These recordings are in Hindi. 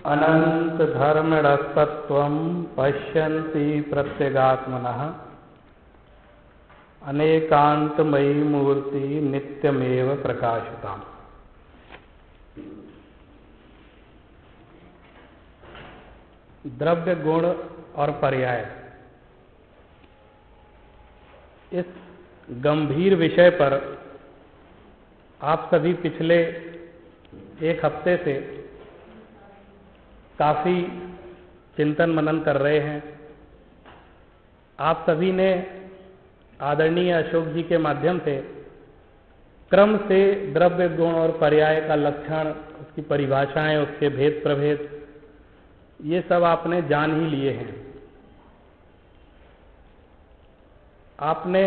अनंत धर्मणस्तत्वं पश्यन्ति प्रत्यगात्मनः अनेकांतमयी मूर्ति नित्यमेव प्रकाशिताम्। द्रव्य गुण और पर्याय, इस गंभीर विषय पर आप सभी पिछले एक हफ्ते से काफी चिंतन मनन कर रहे हैं। आप सभी ने आदरणीय अशोक जी के माध्यम से क्रम से द्रव्य गुण और पर्याय का लक्षण, उसकी परिभाषाएं, उसके भेद प्रभेद, ये सब आपने जान ही लिए हैं। आपने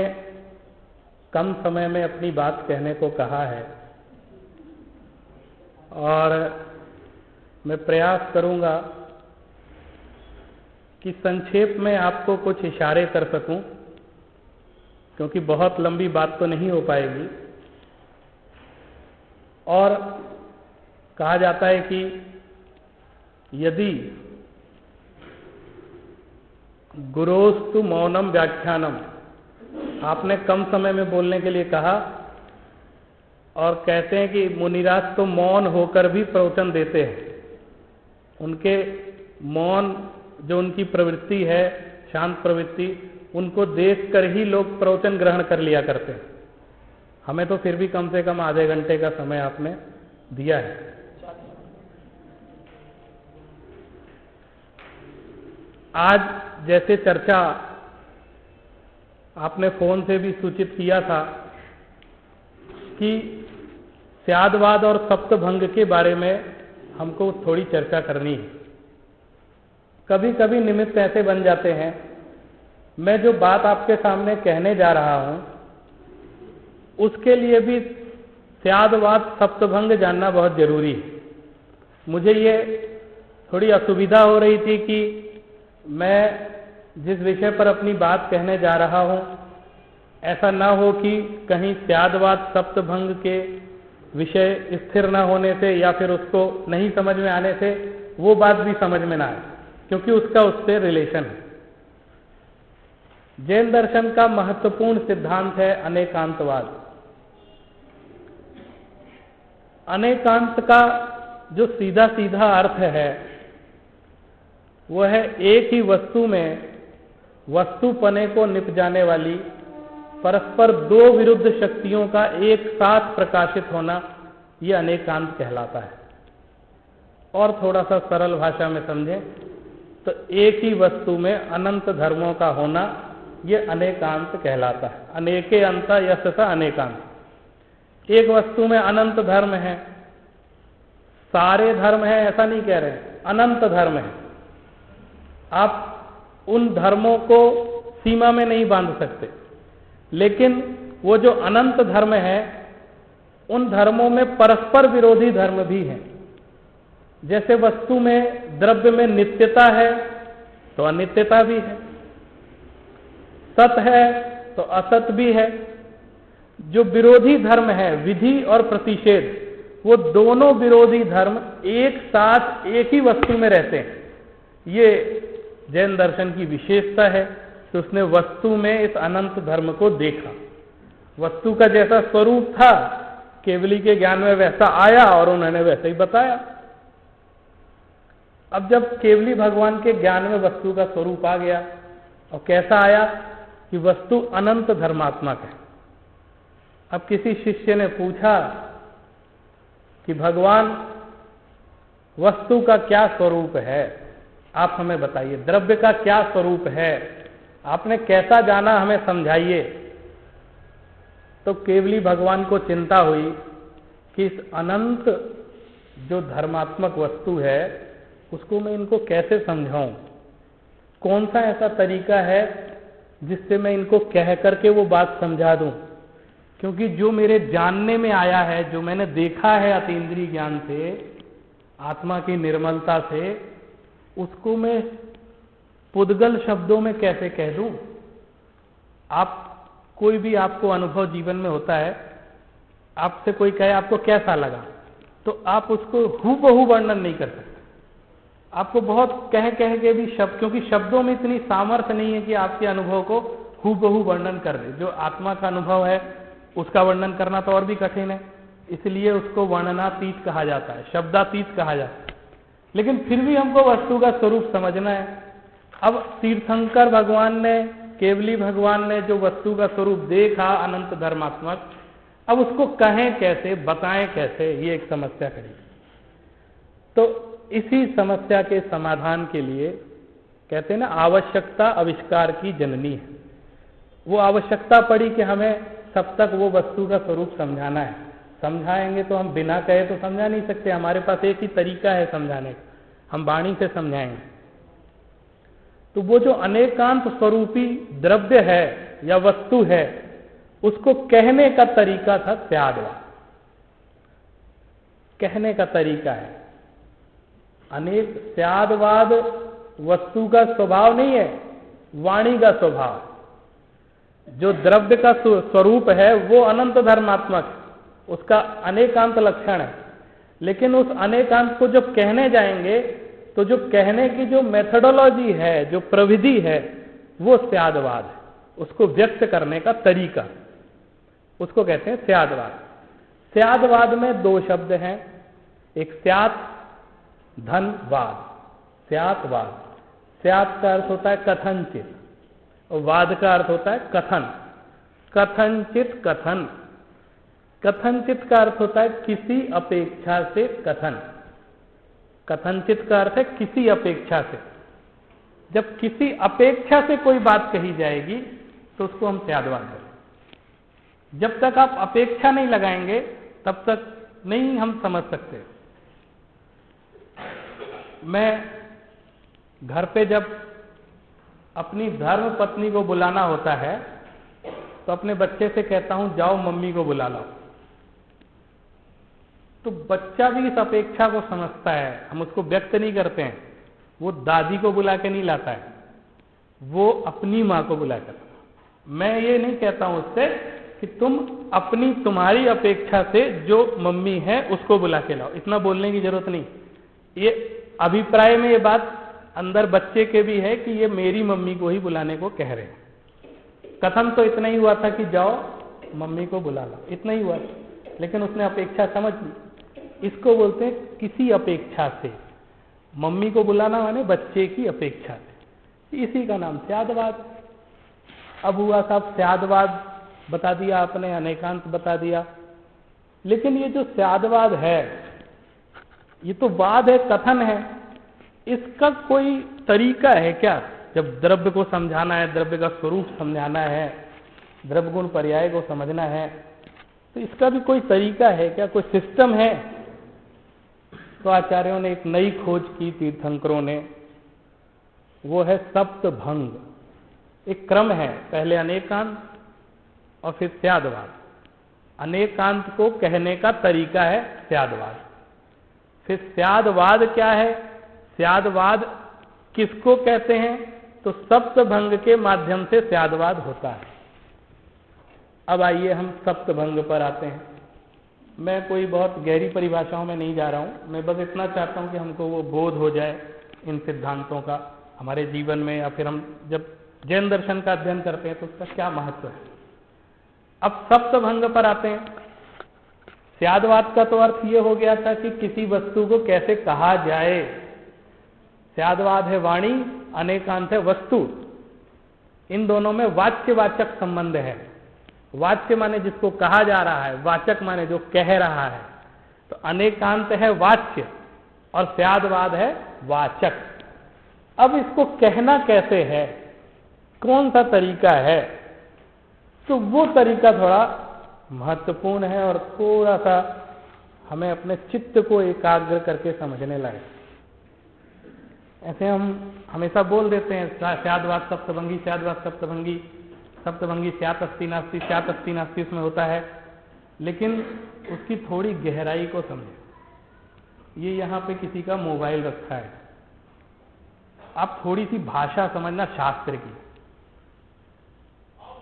कम समय में अपनी बात कहने को कहा है और मैं प्रयास करूंगा कि संक्षेप में आपको कुछ इशारे कर सकूं, क्योंकि बहुत लंबी बात तो नहीं हो पाएगी। और कहा जाता है कि यदि गुरोस्तु मौनम व्याख्यानम, आपने कम समय में बोलने के लिए कहा और कहते हैं कि मुनिराज तो मौन होकर भी प्रवचन देते हैं। उनके मौन, जो उनकी प्रवृत्ति है, शांत प्रवृत्ति, उनको देखकर ही लोग प्रवचन ग्रहण कर लिया करते हैं। हमें तो फिर भी कम से कम आधे घंटे का समय आपने दिया है। आज जैसे चर्चा आपने फोन से भी सूचित किया था कि स्यादवाद और सप्तभंग के बारे में हमको थोड़ी चर्चा करनी है। कभी कभी निमित्त ऐसे बन जाते हैं, मैं जो बात आपके सामने कहने जा रहा हूं उसके लिए भी स्यादवाद सप्तभंग जानना बहुत जरूरी है। मुझे ये थोड़ी असुविधा हो रही थी कि मैं जिस विषय पर अपनी बात कहने जा रहा हूं, ऐसा ना हो कि कहीं स्यादवाद सप्तभंग के विषय स्थिर न होने से या फिर उसको नहीं समझ में आने से वो बात भी समझ में ना आए, क्योंकि उसका उससे रिलेशन है। जैन दर्शन का महत्वपूर्ण सिद्धांत है अनेकांतवाद। अनेकांत का जो सीधा सीधा अर्थ है वह है एक ही वस्तु में वस्तुपने को निप जाने वाली परस्पर दो विरुद्ध शक्तियों का एक साथ प्रकाशित होना, यह अनेकांत कहलाता है। और थोड़ा सा सरल भाषा में समझें तो एक ही वस्तु में अनंत धर्मों का होना, यह अनेकांत कहलाता है। अनेके अंत यश अनेकांत। एक वस्तु में अनंत धर्म है, सारे धर्म है ऐसा नहीं कह रहे हैं, अनंत धर्म है। आप उन धर्मों को सीमा में नहीं बांध सकते, लेकिन वो जो अनंत धर्म है उन धर्मों में परस्पर विरोधी धर्म भी हैं। जैसे वस्तु में, द्रव्य में नित्यता है तो अनित्यता भी है, सत है तो असत भी है। जो विरोधी धर्म है, विधि और प्रतिषेध, वो दोनों विरोधी धर्म एक साथ एक ही वस्तु में रहते हैं। ये जैन दर्शन की विशेषता है कि उसने वस्तु में इस अनंत धर्म को देखा। वस्तु का जैसा स्वरूप था केवली के ज्ञान में वैसा आया और उन्होंने वैसे ही बताया। अब जब केवली भगवान के ज्ञान में वस्तु का स्वरूप आ गया, और कैसा आया कि वस्तु अनंत धर्मात्मक है। अब किसी शिष्य ने पूछा कि भगवान वस्तु का क्या स्वरूप है, आप हमें बताइए, द्रव्य का क्या स्वरूप है, आपने कैसा जाना, हमें समझाइए। तो केवली भगवान को चिंता हुई कि इस अनंत जो धर्मात्मक वस्तु है उसको मैं इनको कैसे समझाऊं, कौन सा ऐसा तरीका है जिससे मैं इनको कह करके वो बात समझा दूं। क्योंकि जो मेरे जानने में आया है, जो मैंने देखा है अतीन्द्रिय ज्ञान से, आत्मा की निर्मलता से, उसको मैं पुद्गल शब्दों में कैसे कह दूं। आप कोई भी आपको अनुभव जीवन में होता है, आपसे कोई कहे आपको कैसा लगा, तो आप उसको हूबहू वर्णन नहीं कर सकते। आपको बहुत कह कह के भी शब्द, क्योंकि शब्दों में इतनी सामर्थ्य नहीं है कि आपके अनुभव को हूबहू वर्णन कर दे। जो आत्मा का अनुभव है उसका वर्णन करना तो और भी कठिन है, इसलिए उसको वर्णनातीत कहा जाता है, शब्दातीत कहा जाता है। लेकिन फिर भी हमको वस्तु का स्वरूप समझना है। अब तीर्थंकर भगवान ने, केवली भगवान ने जो वस्तु का स्वरूप देखा अनंत धर्मात्मक, अब उसको कहें कैसे, बताएं कैसे, ये एक समस्या खड़ी। तो इसी समस्या के समाधान के लिए कहते हैं ना, आवश्यकता आविष्कार की जननी है। वो आवश्यकता पड़ी कि हमें सब तक वो वस्तु का स्वरूप समझाना है। समझाएंगे तो हम बिना कहे तो समझा नहीं सकते, हमारे पास एक ही तरीका है समझाने का, हम वाणी से समझाएंगे। तो वो जो अनेकांत स्वरूपी द्रव्य है या वस्तु है, उसको कहने का तरीका था स्यादवाद। कहने का तरीका है अनेक। स्यादवाद वस्तु का स्वभाव नहीं है, वाणी का स्वभाव। जो द्रव्य का स्वरूप है वो अनंत धर्मात्मक, उसका अनेकांत लक्षण है। लेकिन उस अनेकांत को जब कहने जाएंगे तो जो कहने की जो मेथोडोलॉजी है, जो प्रविधि है, वो स्यादवाद है। उसको व्यक्त करने का तरीका, उसको कहते हैं स्यादवाद। स्यादवाद में दो शब्द हैं, एक स्यात् धनवाद, स्यात्वाद। स्यात् का अर्थ होता है कथनचित और वाद का अर्थ होता है कथन। कथनचित कथन, कथनचित का अर्थ होता है किसी अपेक्षा से कथन। कथनचित का अर्थ है किसी अपेक्षा से। जब किसी अपेक्षा से कोई बात कही जाएगी तो उसको हम स्यादवाद बोलेंगे। जब तक आप अपेक्षा नहीं लगाएंगे तब तक नहीं हम समझ सकते। मैं घर पे जब अपनी धर्म पत्नी को बुलाना होता है तो अपने बच्चे से कहता हूं जाओ मम्मी को बुला लाओ। तो बच्चा भी इस अपेक्षा को समझता है, हम उसको व्यक्त नहीं करते हैं। वो दादी को बुला के नहीं लाता है, वो अपनी माँ को बुला कर। मैं ये नहीं कहता हूं उससे कि तुम अपनी, तुम्हारी अपेक्षा से जो मम्मी है उसको बुला के लाओ, इतना बोलने की जरूरत नहीं। ये अभिप्राय में ये बात अंदर बच्चे के भी है कि ये मेरी मम्मी को ही बुलाने को कह रहे हैं। कथन तो इतना ही हुआ था कि जाओ मम्मी को बुला लाओ, इतना ही हुआ था, लेकिन उसने अपेक्षा समझ ली। इसको बोलते हैं किसी अपेक्षा से। मम्मी को बुलाना माने बच्चे की अपेक्षा से, इसी का नाम स्यादवाद। अब हुआ साहब स्यादवाद बता दिया आपने, अनेकांत बता दिया, लेकिन ये जो स्यादवाद है ये तो वाद है, कथन है। इसका कोई तरीका है क्या? जब द्रव्य को समझाना है, द्रव्य का स्वरूप समझाना है, द्रव्य गुण पर्याय को समझना है, तो इसका भी कोई तरीका है क्या, कोई सिस्टम है? तो आचार्यों ने एक नई खोज की, तीर्थंकरों ने, वो है सप्तभंग। एक क्रम है, पहले अनेकांत और फिर स्यादवाद। अनेकांत को कहने का तरीका है स्यादवाद। फिर स्यादवाद क्या है? स्यादवाद किसको कहते हैं? तो सप्तभंग के माध्यम से स्यादवाद होता है। अब आइए हम सप्तभंग पर आते हैं। मैं कोई बहुत गहरी परिभाषाओं में नहीं जा रहा हूं, मैं बस इतना चाहता हूं कि हमको वो बोध हो जाए इन सिद्धांतों का हमारे जीवन में, या फिर हम जब जैन दर्शन का अध्ययन करते हैं तो उसका क्या महत्व है। अब सप्तभंग पर आते हैं। स्यादवाद का तो अर्थ ये हो गया था कि किसी वस्तु को कैसे कहा जाए। स्यादवाद है वाणी, अनेकांत है वस्तु। इन दोनों में वाच्यवाचक संबंध है। वाच्य माने जिसको कहा जा रहा है, वाचक माने जो कह रहा है। तो अनेकांत है वाच्य और स्यादवाद है वाचक। अब इसको कहना कैसे है, कौन सा तरीका है? तो वो तरीका थोड़ा महत्वपूर्ण है और थोड़ा सा हमें अपने चित्त को एकाग्र करके समझने लगे। ऐसे हम हमेशा बोल देते हैं स्यादवाद सप्तभंगी, स्यादवाद सप्तभंगी, सप्तभंगी स्यात् अस्ति नास्ति, स्यात् अस्ति नास्ति उसमें होता है, लेकिन उसकी थोड़ी गहराई को समझें। ये यहाँ पे किसी का मोबाइल रखा है, आप थोड़ी सी भाषा समझना शास्त्र की।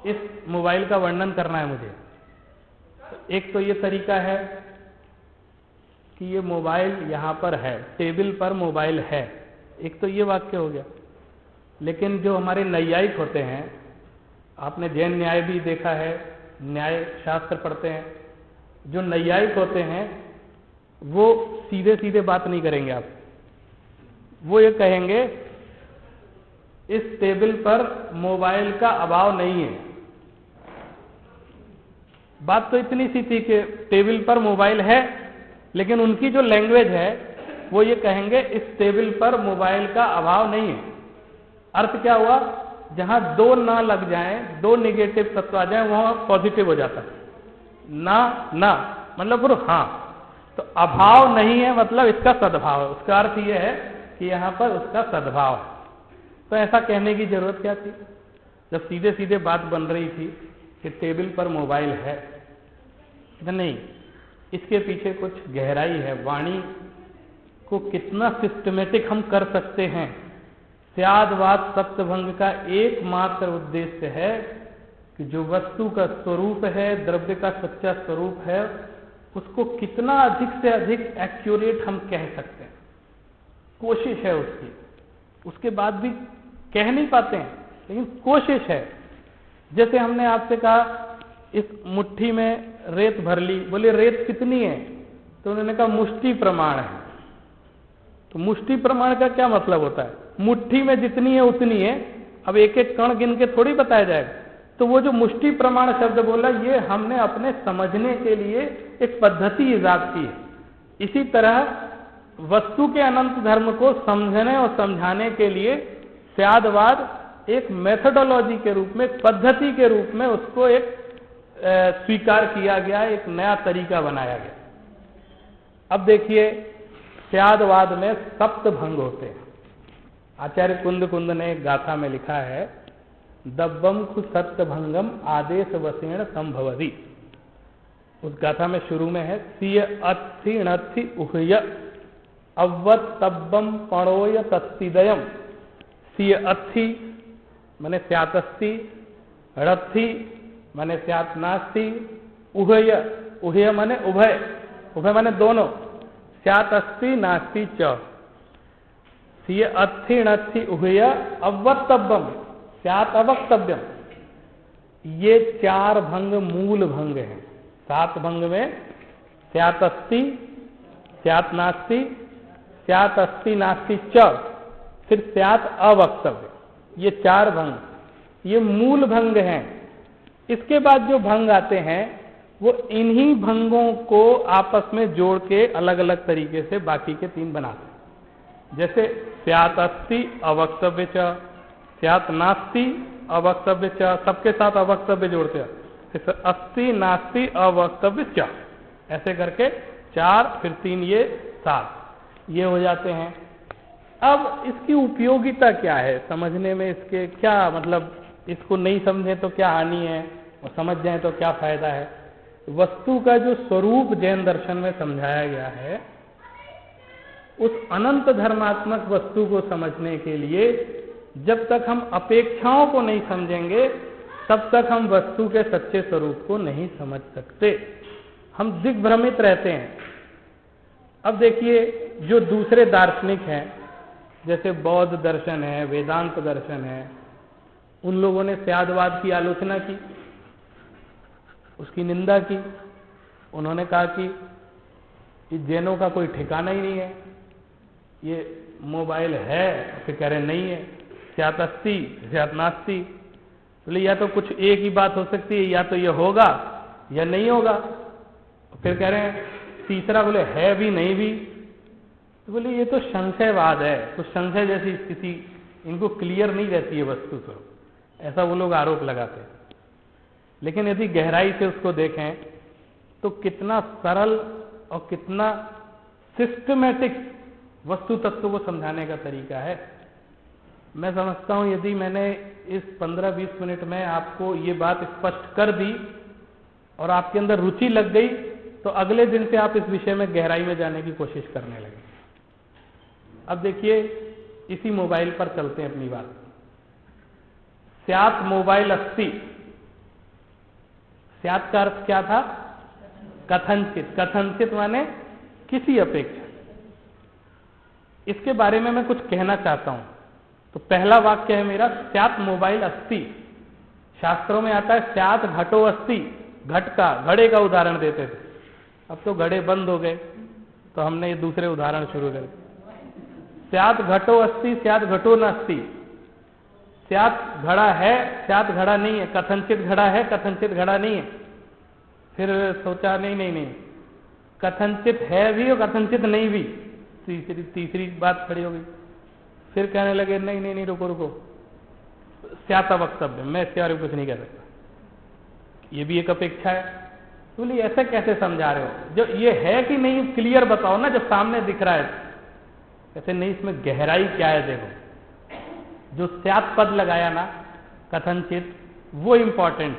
इस मोबाइल का वर्णन करना है मुझे। एक तो ये तरीका है कि ये मोबाइल यहाँ पर है, टेबल पर मोबाइल है, एक तो ये वाक्य हो गया। लेकिन जो हमारे नैयायिक होते हैं, आपने जैन न्याय भी देखा है, न्याय शास्त्र पढ़ते हैं, जो नैयायिक होते हैं वो सीधे सीधे बात नहीं करेंगे आप, वो ये कहेंगे इस टेबल पर मोबाइल का अभाव नहीं है। बात तो इतनी सी थी कि टेबल पर मोबाइल है, लेकिन उनकी जो लैंग्वेज है वो ये कहेंगे इस टेबल पर मोबाइल का अभाव नहीं है। अर्थ क्या हुआ, जहां दो ना लग जाएं, दो निगेटिव तत्व आ जाएं, वहां पॉजिटिव हो जाता है। ना ना मतलब फिर हाँ, तो अभाव नहीं है मतलब इसका सद्भाव है। उसका अर्थ यह है कि यहां पर उसका सद्भाव है। तो ऐसा कहने की जरूरत क्या थी, जब सीधे सीधे बात बन रही थी कि टेबल पर मोबाइल है। नहीं, इसके पीछे कुछ गहराई है। वाणी को कितना सिस्टमेटिक हम कर सकते हैं। स्यादवाद सप्तभंग का एकमात्र उद्देश्य है कि जो वस्तु का स्वरूप है, द्रव्य का सच्चा स्वरूप है, उसको कितना अधिक से अधिक एक्यूरेट हम कह सकते हैं, कोशिश है उसकी। उसके बाद भी कह नहीं पाते हैं, लेकिन कोशिश है। जैसे हमने आपसे कहा इस मुट्ठी में रेत भर ली, बोले रेत कितनी है, तो उन्होंने कहा मुष्टि प्रमाण है। तो मुष्टि प्रमाण का क्या मतलब होता है, मुट्ठी में जितनी है उतनी है, अब एक एक कण गिन के थोड़ी बताया जाएगा। तो वो जो मुष्टि प्रमाण शब्द बोला, ये हमने अपने समझने के लिए एक पद्धति ईजाद की है। इसी तरह वस्तु के अनंत धर्म को समझने और समझाने के लिए स्यादवाद एक मेथोडोलॉजी के रूप में, एक पद्धति के रूप में उसको एक स्वीकार किया गया, एक नया तरीका बनाया गया। अब देखिए, स्यादवाद में सप्तभंग होते हैं। आचार्य कुंद कुंद ने एक गाथा में लिखा है, दब्बम खु सप्तभंगम आदेश वसेण संभवति। उस गाथा में शुरू में है सिय अत्थि णत्थि उहय अव्वत तब्बम पणोय तत्तिदयम। सिय अत्थि माने स्यातस्ति, णत्थि माने स्यात नास्ति, उहय उहय माने उभय, उभय माने दोनों, स्यात अस्ति नास्ति च। सिय अत्थि णत्थि उहय अवक्तव्यम, स्यात अवक्तव्यम। ये चार भंग मूल भंग हैं। 7 भंग में स्यात अस्ति, स्यात नास्ति, स्यात अस्ति नास्ति च, फिर स्यात अवक्तव्य। ये 4 भंग, ये मूल भंग हैं। इसके बाद जो भंग आते हैं वो इन्हीं भंगों को आपस में जोड़ के अलग अलग तरीके से बाकी के 3 बनाते हैं। जैसे स्यात अस्ति अवक्तव्य च, स्यात नास्ति अवक्तव्य च, सबके साथ अवक्तव्य जोड़ते हैं, अस्ति नास्ति अवक्तव्य च, ऐसे करके 4, फिर 3, ये 7, ये हो जाते हैं। अब इसकी उपयोगिता क्या है समझने में, इसके क्या मतलब, इसको नहीं समझे तो क्या हानि है और समझ जाए तो क्या फायदा है। वस्तु का जो स्वरूप जैन दर्शन में समझाया गया है, उस अनंत धर्मात्मक वस्तु को समझने के लिए जब तक हम अपेक्षाओं को नहीं समझेंगे, तब तक हम वस्तु के सच्चे स्वरूप को नहीं समझ सकते। हम दिग्भ्रमित रहते हैं। अब देखिए, जो दूसरे दार्शनिक हैं, जैसे बौद्ध दर्शन है, वेदांत दर्शन है, उन लोगों ने स्यादवाद की आलोचना की, उसकी निंदा की। उन्होंने कहा कि जैनों का कोई ठिकाना ही नहीं है, ये मोबाइल है फिर कह रहे नहीं है, स्यात अस्ति स्यात नास्ति। बोले या तो कुछ एक ही बात हो सकती है, या तो ये होगा या नहीं होगा। फिर कह रहे हैं तीसरा, बोले है भी नहीं भी। तो बोले ये तो संशयवाद है, कुछ संशय जैसी स्थिति, इनको क्लियर नहीं रहती है वस्तु स्वरूप, ऐसा वो लोग आरोप लगाते हैं। लेकिन यदि गहराई से उसको देखें तो कितना सरल और कितना सिस्टमेटिक वस्तु तत्व को समझाने का तरीका है। मैं समझता हूं यदि मैंने इस 15-20 मिनट में आपको ये बात स्पष्ट कर दी और आपके अंदर रुचि लग गई, तो अगले दिन से आप इस विषय में गहराई में जाने की कोशिश करने लगे। अब देखिए, इसी मोबाइल पर चलते हैं अपनी बात। स्यात मोबाइल अस्ति, स्यात का अर्थ क्या था, कथनचित। कथनचित माने किसी अपेक्षा। इसके बारे में मैं कुछ कहना चाहता हूं। तो पहला वाक्य है मेरा, स्यात् मोबाइल अस्ति। शास्त्रों में आता है स्यात् घटो अस्ति, घड़े का उदाहरण देते थे। अब तो घड़े बंद हो गए, तो हमने ये दूसरे उदाहरण शुरू कर। स्यात् घटो अस्ति, स्यात् घटो नास्ति। स्यात् घड़ा है, स्यात् घड़ा नहीं है। कथनचित घड़ा है, कथनचित घड़ा नहीं है। फिर सोचा नहीं, कथनचित है भी और कथनचित नहीं भी। तीसरी बात खड़ी हो गई। फिर कहने लगे नहीं, रुको, स्यात् वक्तव्य, मैं इसके बारे में कुछ नहीं कह सकता, ये भी एक अपेक्षा है। तो बोले ऐसे कैसे समझा रहे हो, जो ये है कि नहीं क्लियर बताओ ना, जब सामने दिख रहा है। कहते नहीं, इसमें गहराई क्या है देखो। जो स्यात् पद लगाया ना, कथनचित, वो इंपॉर्टेंट,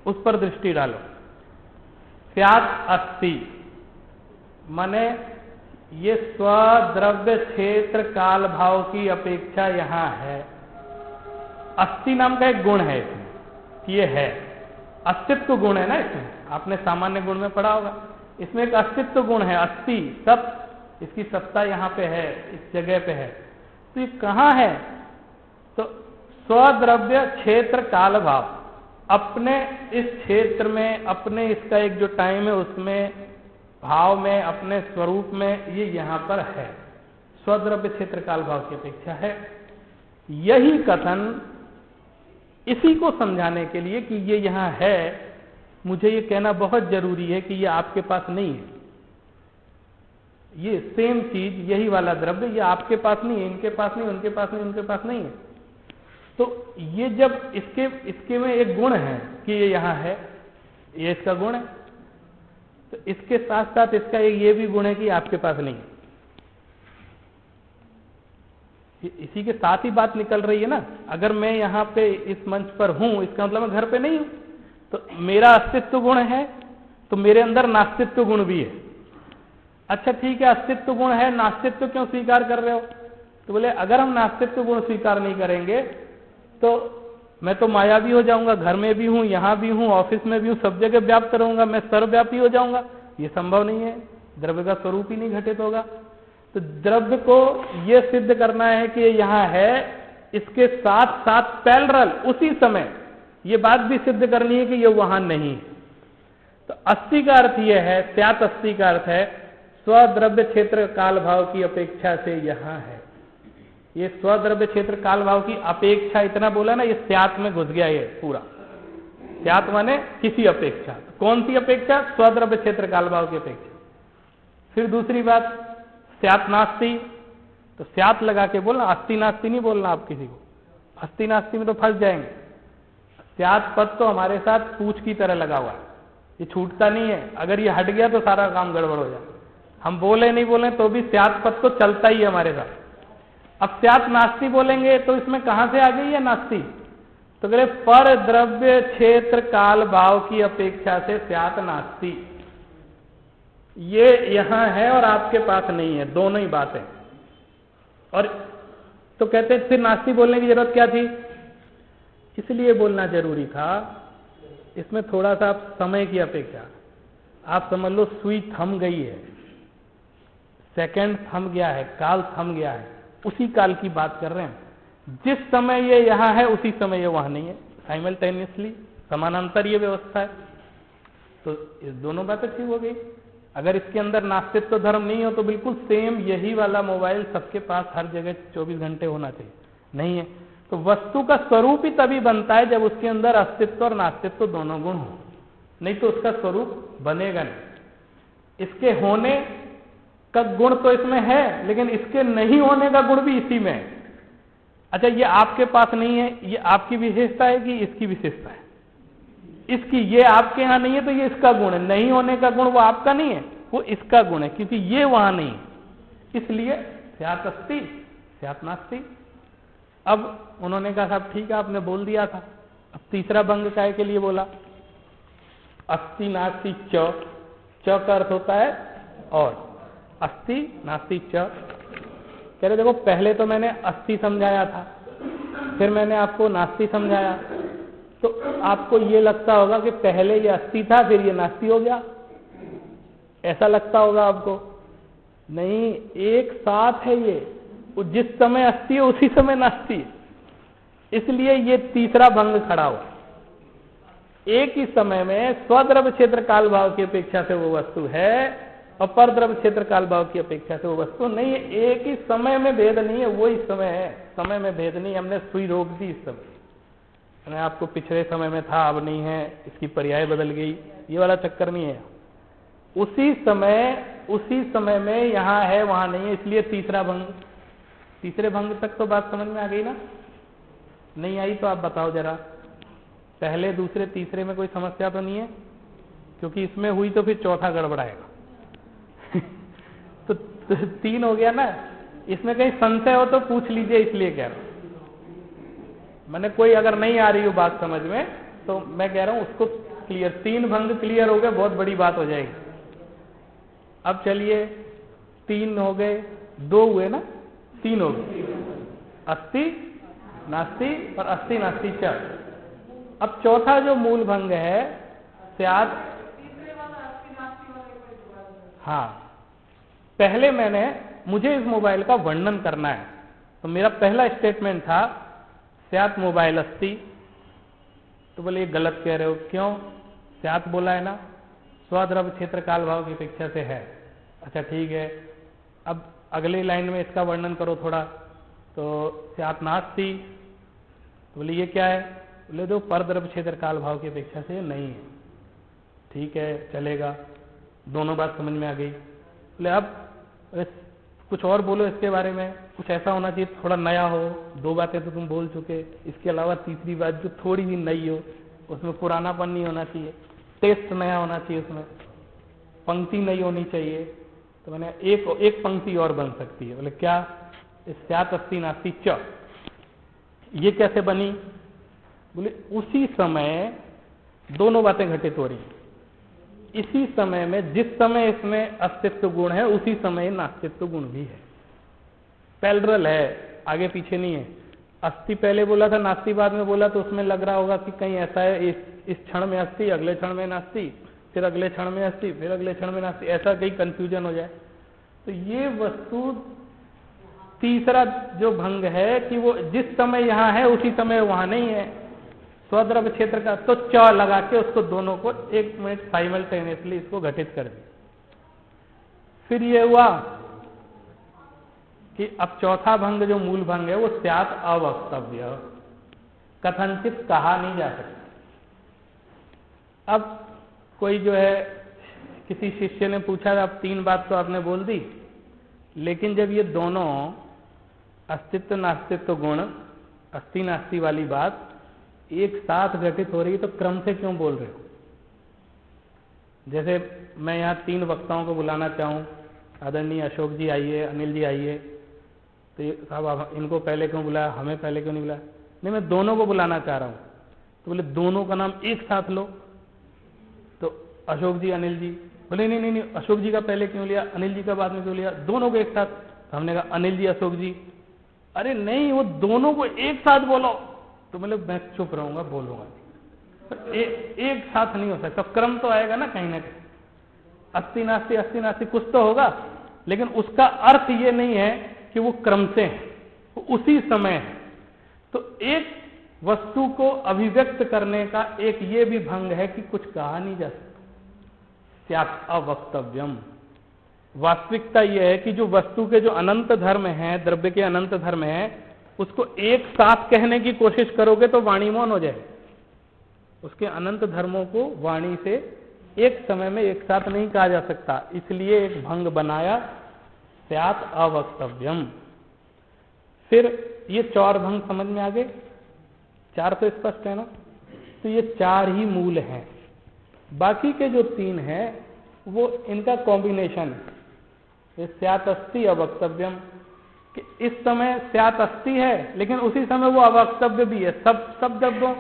उस पर दृष्टि डालो। स्यात् अस्ति माने ये स्वद्रव्य क्षेत्र काल भाव की अपेक्षा यहां है। अस्ति नाम का एक गुण है इसमें, ये है, अस्तित्व गुण है ना इसमें, आपने सामान्य गुण में पढ़ा होगा। इसमें एक अस्तित्व गुण है, अस्ति, सत, इसकी सत्ता यहां पे है, इस जगह पे है। तो ये कहां है? तो स्वद्रव्य क्षेत्र काल भाव, अपने इस क्षेत्र में, अपने इसका एक जो टाइम है उसमें, भाव में, अपने स्वरूप में, ये यहां पर है। स्वद्रव्य क्षेत्र काल भाव की अपेक्षा है। यही कथन इसी को समझाने के लिए कि ये यहां है, मुझे ये कहना बहुत जरूरी है कि ये आपके पास नहीं है। ये सेम चीज, यही वाला द्रव्य, ये आपके पास नहीं है, इनके पास नहीं, उनके पास नहीं, उनके पास नहीं है। तो ये जब इसके में एक गुण है कि ये यहां है, ये इसका गुण है, तो इसके साथ साथ इसका ये भी गुण है कि आपके पास नहीं है। इसी के साथ ही बात निकल रही है ना। अगर मैं यहां पे इस मंच पर हूं, इसका मतलब मैं घर पे नहीं हूं। तो मेरा अस्तित्व गुण है, तो मेरे अंदर नास्तित्व गुण भी है। अच्छा ठीक है, अस्तित्व गुण है, नास्तित्व क्यों स्वीकार कर रहे हो? तो बोले अगर हम नास्तित्व गुण स्वीकार नहीं करेंगे तो मैं तो मायावी हो जाऊंगा, घर में भी हूं, यहां भी हूं, ऑफिस में भी हूं, सब जगह व्याप्त रहूंगा, मैं सर्वव्यापी हो जाऊंगा। ये संभव नहीं है, द्रव्य का स्वरूप ही नहीं घटित होगा। तो द्रव्य को यह सिद्ध करना है कि ये यहां है, इसके साथ साथ पैरेलल उसी समय ये बात भी सिद्ध करनी है कि ये वहां नहीं है। तो अस्ति का अर्थ यह है, स्यात् अस्ति का अर्थ है स्वद्रव्य क्षेत्र काल भाव की अपेक्षा से यहां है। ये स्वद्रव्य क्षेत्र काल भाव की अपेक्षा, इतना बोला ना, ये स्यात् में घुस गया। ये पूरा स्यात् माने किसी अपेक्षा। कौन सी अपेक्षा? स्वद्रव्य क्षेत्र काल भाव की अपेक्षा। फिर दूसरी बात, स्यात् नास्ति, तो स्यात् लगा के बोलना, अस्ति नास्ति नहीं बोलना आप किसी को। अस्ति नास्ति में तो फंस जाएंगे। स्यात् पद तो हमारे साथ पूछ की तरह लगा हुआ है, ये छूटता नहीं है। अगर ये हट गया तो सारा काम गड़बड़ हो जाए। हम बोले नहीं बोले तो भी स्यात् पद तो चलता ही है हमारे साथ। अब स्यात् नास्ति बोलेंगे तो इसमें कहां से आ गई है नास्ति? तो कह पर द्रव्य क्षेत्र काल भाव की अपेक्षा से स्यात् नास्ति, ये यहां है और आपके पास नहीं है, दोनों ही बात है। और तो कहते फिर नास्ति बोलने की जरूरत क्या थी? इसलिए बोलना जरूरी था, इसमें थोड़ा सा आप समय की अपेक्षा, आप समझ लो सुई थम गई है, सेकंड थम गया है, काल थम गया है, उसी काल की बात कर रहे हैं। जिस समय ये यहां है उसी समय ये वहां नहीं है, साइमल्टेनियसली, समानांतर ये व्यवस्था है। तो ये दोनों बातें ठीक हो गई। अगर इसके अंदर नास्तित्व धर्म नहीं हो तो बिल्कुल सेम यही वाला मोबाइल सबके पास हर जगह 24 घंटे होना चाहिए, नहीं है। तो वस्तु का स्वरूप ही तभी बनता है जब उसके अंदर अस्तित्व और नास्तित्व दोनों गुण हो, नहीं तो उसका स्वरूप बनेगा नहीं। इसके होने का गुण तो इसमें है, लेकिन इसके नहीं होने का गुण भी इसी में है। अच्छा, ये आपके पास नहीं है, ये आपकी विशेषता है कि इसकी विशेषता है? इसकी, ये आपके यहां नहीं है तो ये इसका गुण है। नहीं होने का गुण वो आपका नहीं है, वो इसका गुण है, क्योंकि ये वहां नहीं है। इसलिए स्यात् अस्ति स्यात् नास्ति। अब उन्होंने कहा साहब ठीक है, आपने बोल दिया था, अब तीसरा भंग काय के लिए बोला? अस्ति नास्ति च, च का अर्थ होता है और, अस्ति नास्ति च। कह रहे देखो, पहले तो मैंने अस्ति समझाया था, फिर मैंने आपको नास्ति समझाया, तो आपको ये लगता होगा कि पहले ये अस्ति था फिर ये नास्ति हो गया, ऐसा लगता होगा आपको। नहीं, एक साथ है ये। जिस समय अस्ति है उसी समय नास्ति है, इसलिए ये तीसरा भंग खड़ा हुआ। एक ही समय में स्वद्रव्य क्षेत्र काल भाव की अपेक्षा से वो वस्तु है और परद्रव्य क्षेत्र काल भाव की अपेक्षा से वो वस्तु नहीं है। एक ही समय में भेद नहीं है, वो ही समय है, समय में भेद नहीं। हमने सुई रोक दी इस समय, मैंने आपको पिछले समय में था अब नहीं है, इसकी पर्याय बदल गई, ये वाला चक्कर नहीं है। उसी समय में यहां है वहां नहीं है, इसलिए तीसरा भंग। तीसरे भंग तक तो बात समझ में आ गई ना? नहीं आई तो आप बताओ जरा, पहले दूसरे तीसरे में कोई समस्या तो नहीं है? क्योंकि इसमें हुई तो फिर चौथा गड़बड़ाएगा। तो 3 हो गया ना, इसमें कहीं संशय हो तो पूछ लीजिए, इसलिए कह रहा हूं। मैंने कोई अगर नहीं आ रही हो बात समझ में तो मैं कह रहा हूं उसको क्लियर, 3 भंग क्लियर हो गए, बहुत बड़ी बात हो जाएगी। अब चलिए 3 हो गए, 2 हुए ना, 3 हो गए, अस्ति नास्ति और अस्ति नास्ति च। अब चौथा जो मूल भंग है स्यात्, हाँ, पहले मुझे इस मोबाइल का वर्णन करना है, तो मेरा पहला स्टेटमेंट था स्यात् मोबाइल अस्ति। तो बोले ये गलत कह रहे हो, क्यों? स्यात् बोला है ना, स्वद्रव्य क्षेत्र काल भाव की अपेक्षा से है। अच्छा ठीक है, अब अगली लाइन में इसका वर्णन करो थोड़ा, तो स्यात् नास्ति। तो बोले ये क्या है? बोले दो परद्रव्य क्षेत्र काल भाव की अपेक्षा से नहीं है। ठीक है, चलेगा, दोनों बात समझ में आ गई। बोले अब कुछ और बोलो इसके बारे में, कुछ ऐसा होना चाहिए थोड़ा नया हो। 2 बातें तो तुम बोल चुके, इसके अलावा तीसरी बात जो थोड़ी भी नई हो, उसमें पुरानापन नहीं होना चाहिए, टेस्ट नया होना चाहिए, उसमें पंक्ति नई होनी चाहिए। तो मैंने एक पंक्ति और बन सकती है। बोले क्या? स्यात् अस्ति नास्ति च, ये कैसे बनी? बोले उसी समय दोनों बातें घटित हो रही हैं। इसी समय में, जिस समय इसमें अस्तित्व गुण है उसी समय नास्तित्व गुण भी है। पैरेलल है, आगे पीछे नहीं है। अस्ति पहले बोला था, नास्ति बाद में बोला, तो उसमें लग रहा होगा कि कहीं ऐसा है इस क्षण में अस्ति, अगले क्षण में नास्ति, फिर अगले क्षण में अस्ति, फिर अगले क्षण में नास्ति, ऐसा कहीं कंफ्यूजन हो जाए। तो ये वस्तु तीसरा जो भंग है कि वो जिस समय यहां है उसी समय वहां नहीं है, स्वद्रव्य क्षेत्र का, तो च लगा के उसको दोनों को 1 मिनट साइमल्टेनियसली इसको घटित कर दिया। फिर ये हुआ कि अब चौथा भंग जो मूल भंग है वो स्यात् अवक्तव्य, कथनचित कहा नहीं जा सकता। अब कोई जो है, किसी शिष्य ने पूछा, अब 3 बात तो आपने बोल दी, लेकिन जब ये दोनों अस्तित्व नास्तित्व गुण, अस्ति नास्ति वाली बात एक साथ घटित हो रही है, तो क्रम से क्यों बोल रहे हो? जैसे मैं यहाँ 3 वक्ताओं को बुलाना चाहूँ, आदरणीय अशोक जी आइए, अनिल जी आइए, तो साहब इनको पहले क्यों बुलाया, हमें पहले क्यों नहीं बुलाया? नहीं, मैं दोनों को बुलाना चाह रहा हूँ। तो बोले दोनों का नाम एक साथ लो, तो अशोक जी अनिल जी। बोले नहीं, अशोक जी का पहले क्यों लिया, अनिल जी का बाद में क्यों लिया, दोनों को एक साथ। तो हमने कहा अनिल जी अशोक जी। अरे नहीं, वो दोनों को एक साथ बोलो। तो मतलब मैं चुप रहूंगा, बोलूंगा। तो एक साथ नहीं हो सकता, क्रम तो आएगा ना कहीं ना कहीं। अस्ति नास्ति कुछ तो होगा, लेकिन उसका अर्थ ये नहीं है कि वो क्रम से है, वो उसी समय है। तो एक वस्तु को अभिव्यक्त करने का एक ये भी भंग है कि कुछ कहा नहीं जा सकता, स्यात् अवक्तव्यम। वास्तविकता यह है कि जो वस्तु के जो अनंत धर्म हैं, द्रव्य के अनंत धर्म हैं, उसको एक साथ कहने की कोशिश करोगे तो वाणी मौन हो जाए। उसके अनंत धर्मों को वाणी से एक समय में एक साथ नहीं कहा जा सकता, इसलिए एक भंग बनाया, स्यात् अवक्तव्यम। फिर ये 4 भंग समझ में आ गए? 4 तो स्पष्ट है ना? तो ये 4 ही मूल हैं, बाकी के जो 3 हैं वो इनका कॉम्बिनेशन है। स्यात् अस्ति अवक्तव्यम, कि इस समय स्यात् अस्ति है, लेकिन उसी समय वो अवक्तव्य भी है। सब धर्मों,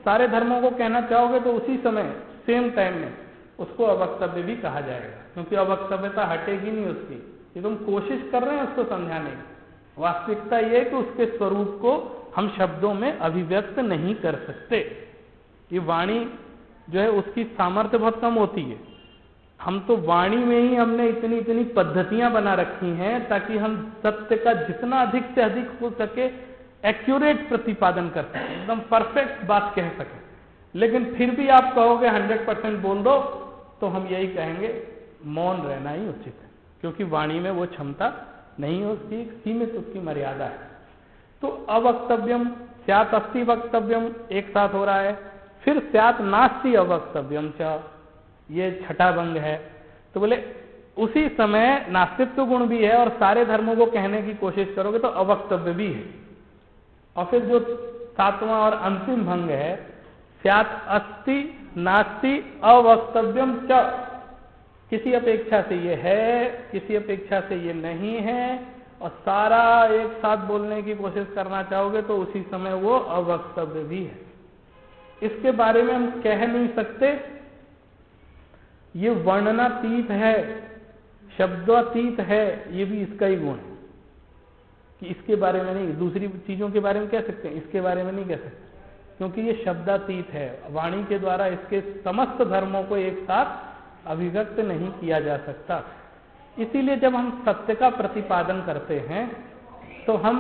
सारे धर्मों को कहना चाहोगे तो उसी समय सेम टाइम में उसको अवक्तव्य भी कहा जाएगा, क्योंकि अवक्तव्यता हटेगी नहीं उसकी। ये तुम कोशिश कर रहे हैं उसको समझाने की, वास्तविकता ये है कि उसके स्वरूप को हम शब्दों में अभिव्यक्त नहीं कर सकते। ये वाणी जो है उसकी सामर्थ्य बहुत कम होती है, हम तो वाणी में ही हमने इतनी इतनी पद्धतियां बना रखी हैं ताकि हम सत्य का जितना अधिक से अधिक हो सके एक्यूरेट प्रतिपादन कर सकें, एकदम परफेक्ट बात कह सकें। लेकिन फिर भी आप कहोगे 100% बोल दो, तो हम यही कहेंगे मौन रहना ही उचित है, क्योंकि वाणी में वो क्षमता नहीं है, उसकी सीमित उसकी मर्यादा है। तो अवक्तव्यम स्यात् अस्ति वक्तव्यम एक साथ हो रहा है, फिर स्यात् नास्ति अवक्तव्यम च, ये छठा भंग है। तो बोले उसी समय नास्तित्व गुण भी है और सारे धर्मों को कहने की कोशिश करोगे तो अवक्तव्य भी है। और फिर जो सातवां और अंतिम भंग है स्यात् अस्ति नास्ति अवक्तव्यम च, किसी अपेक्षा से ये है, किसी अपेक्षा से ये नहीं है, और सारा एक साथ बोलने की कोशिश करना चाहोगे तो उसी समय वो अवक्तव्य भी है। इसके बारे में हम कह नहीं सकते ये वर्णनातीत है, शब्दातीत है, ये भी इसका ही गुण है कि इसके बारे में नहीं, दूसरी चीजों के बारे में कह सकते हैं, इसके बारे में नहीं कह सकते, क्योंकि ये शब्दातीत है। वाणी के द्वारा इसके समस्त धर्मों को एक साथ अभिव्यक्त नहीं किया जा सकता। इसीलिए जब हम सत्य का प्रतिपादन करते हैं तो हम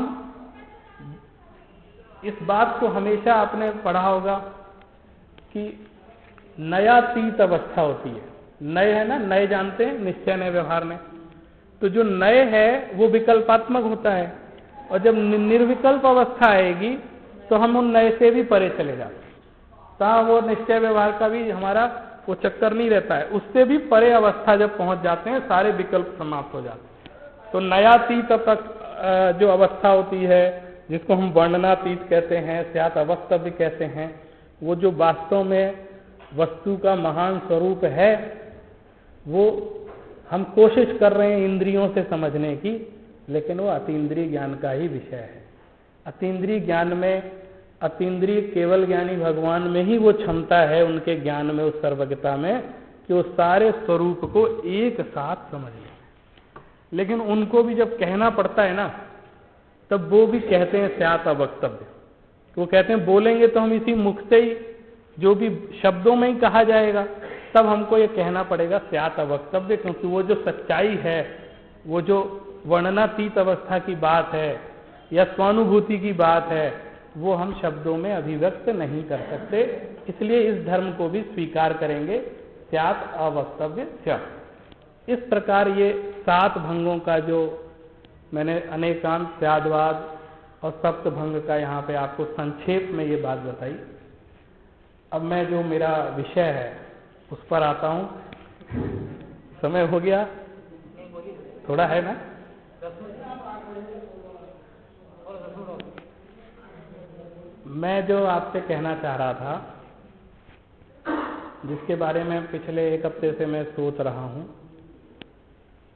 इस बात को हमेशा आपने पढ़ा होगा कि नयातीत अवस्था होती है। नय है ना, नय जानते हैं, निश्चय नय व्यवहार में। तो जो नय है वो विकल्पात्मक होता है, और जब निर्विकल्प अवस्था आएगी तो हम उन नय से भी परे चले जाते हैं। तो वो निश्चय व्यवहार का भी हमारा वो चक्कर नहीं रहता है, उससे भी परे अवस्था जब पहुंच जाते हैं सारे विकल्प समाप्त हो जाते हैं। तो नयातीत जो अवस्था होती है जिसको हम वर्णनातीत कहते हैं, स्यात् अवक्तव्य कहते हैं, वो जो वास्तव में वस्तु का महान स्वरूप है वो हम कोशिश कर रहे हैं इंद्रियों से समझने की, लेकिन वो अतीन्द्रिय ज्ञान का ही विषय है। अतीन्द्रिय ज्ञान में, अतीन्द्रिय केवल ज्ञानी भगवान में ही वो क्षमता है, उनके ज्ञान में, उस सर्वज्ञता में, कि वो सारे स्वरूप को एक साथ समझ लें। लेकिन उनको भी जब कहना पड़ता है ना, तब वो भी कहते हैं स्यात् अवक्तव्य। वो कहते हैं बोलेंगे तो हम इसी मुख से ही, जो भी शब्दों में ही कहा जाएगा, तब हमको ये कहना पड़ेगा स्यात् अवक्तव्य, क्योंकि वो जो सच्चाई है, वो जो वर्णनातीत अवस्था की बात है या स्वानुभूति की बात है, वो हम शब्दों में अभिव्यक्त नहीं कर सकते। इसलिए इस धर्म को भी स्वीकार करेंगे, स्यात् अवक्तव्य च। इस प्रकार ये 7 भंगों का जो मैंने अनेकांत, स्याद्वाद और सप्त भंग का यहाँ पे आपको संक्षेप में ये बात बताई। अब मैं जो मेरा विषय है उस पर आता हूँ। समय हो गया थोड़ा है ना? मैं जो आपसे कहना चाह रहा था, जिसके बारे में पिछले 1 हफ्ते से मैं सोच रहा हूं,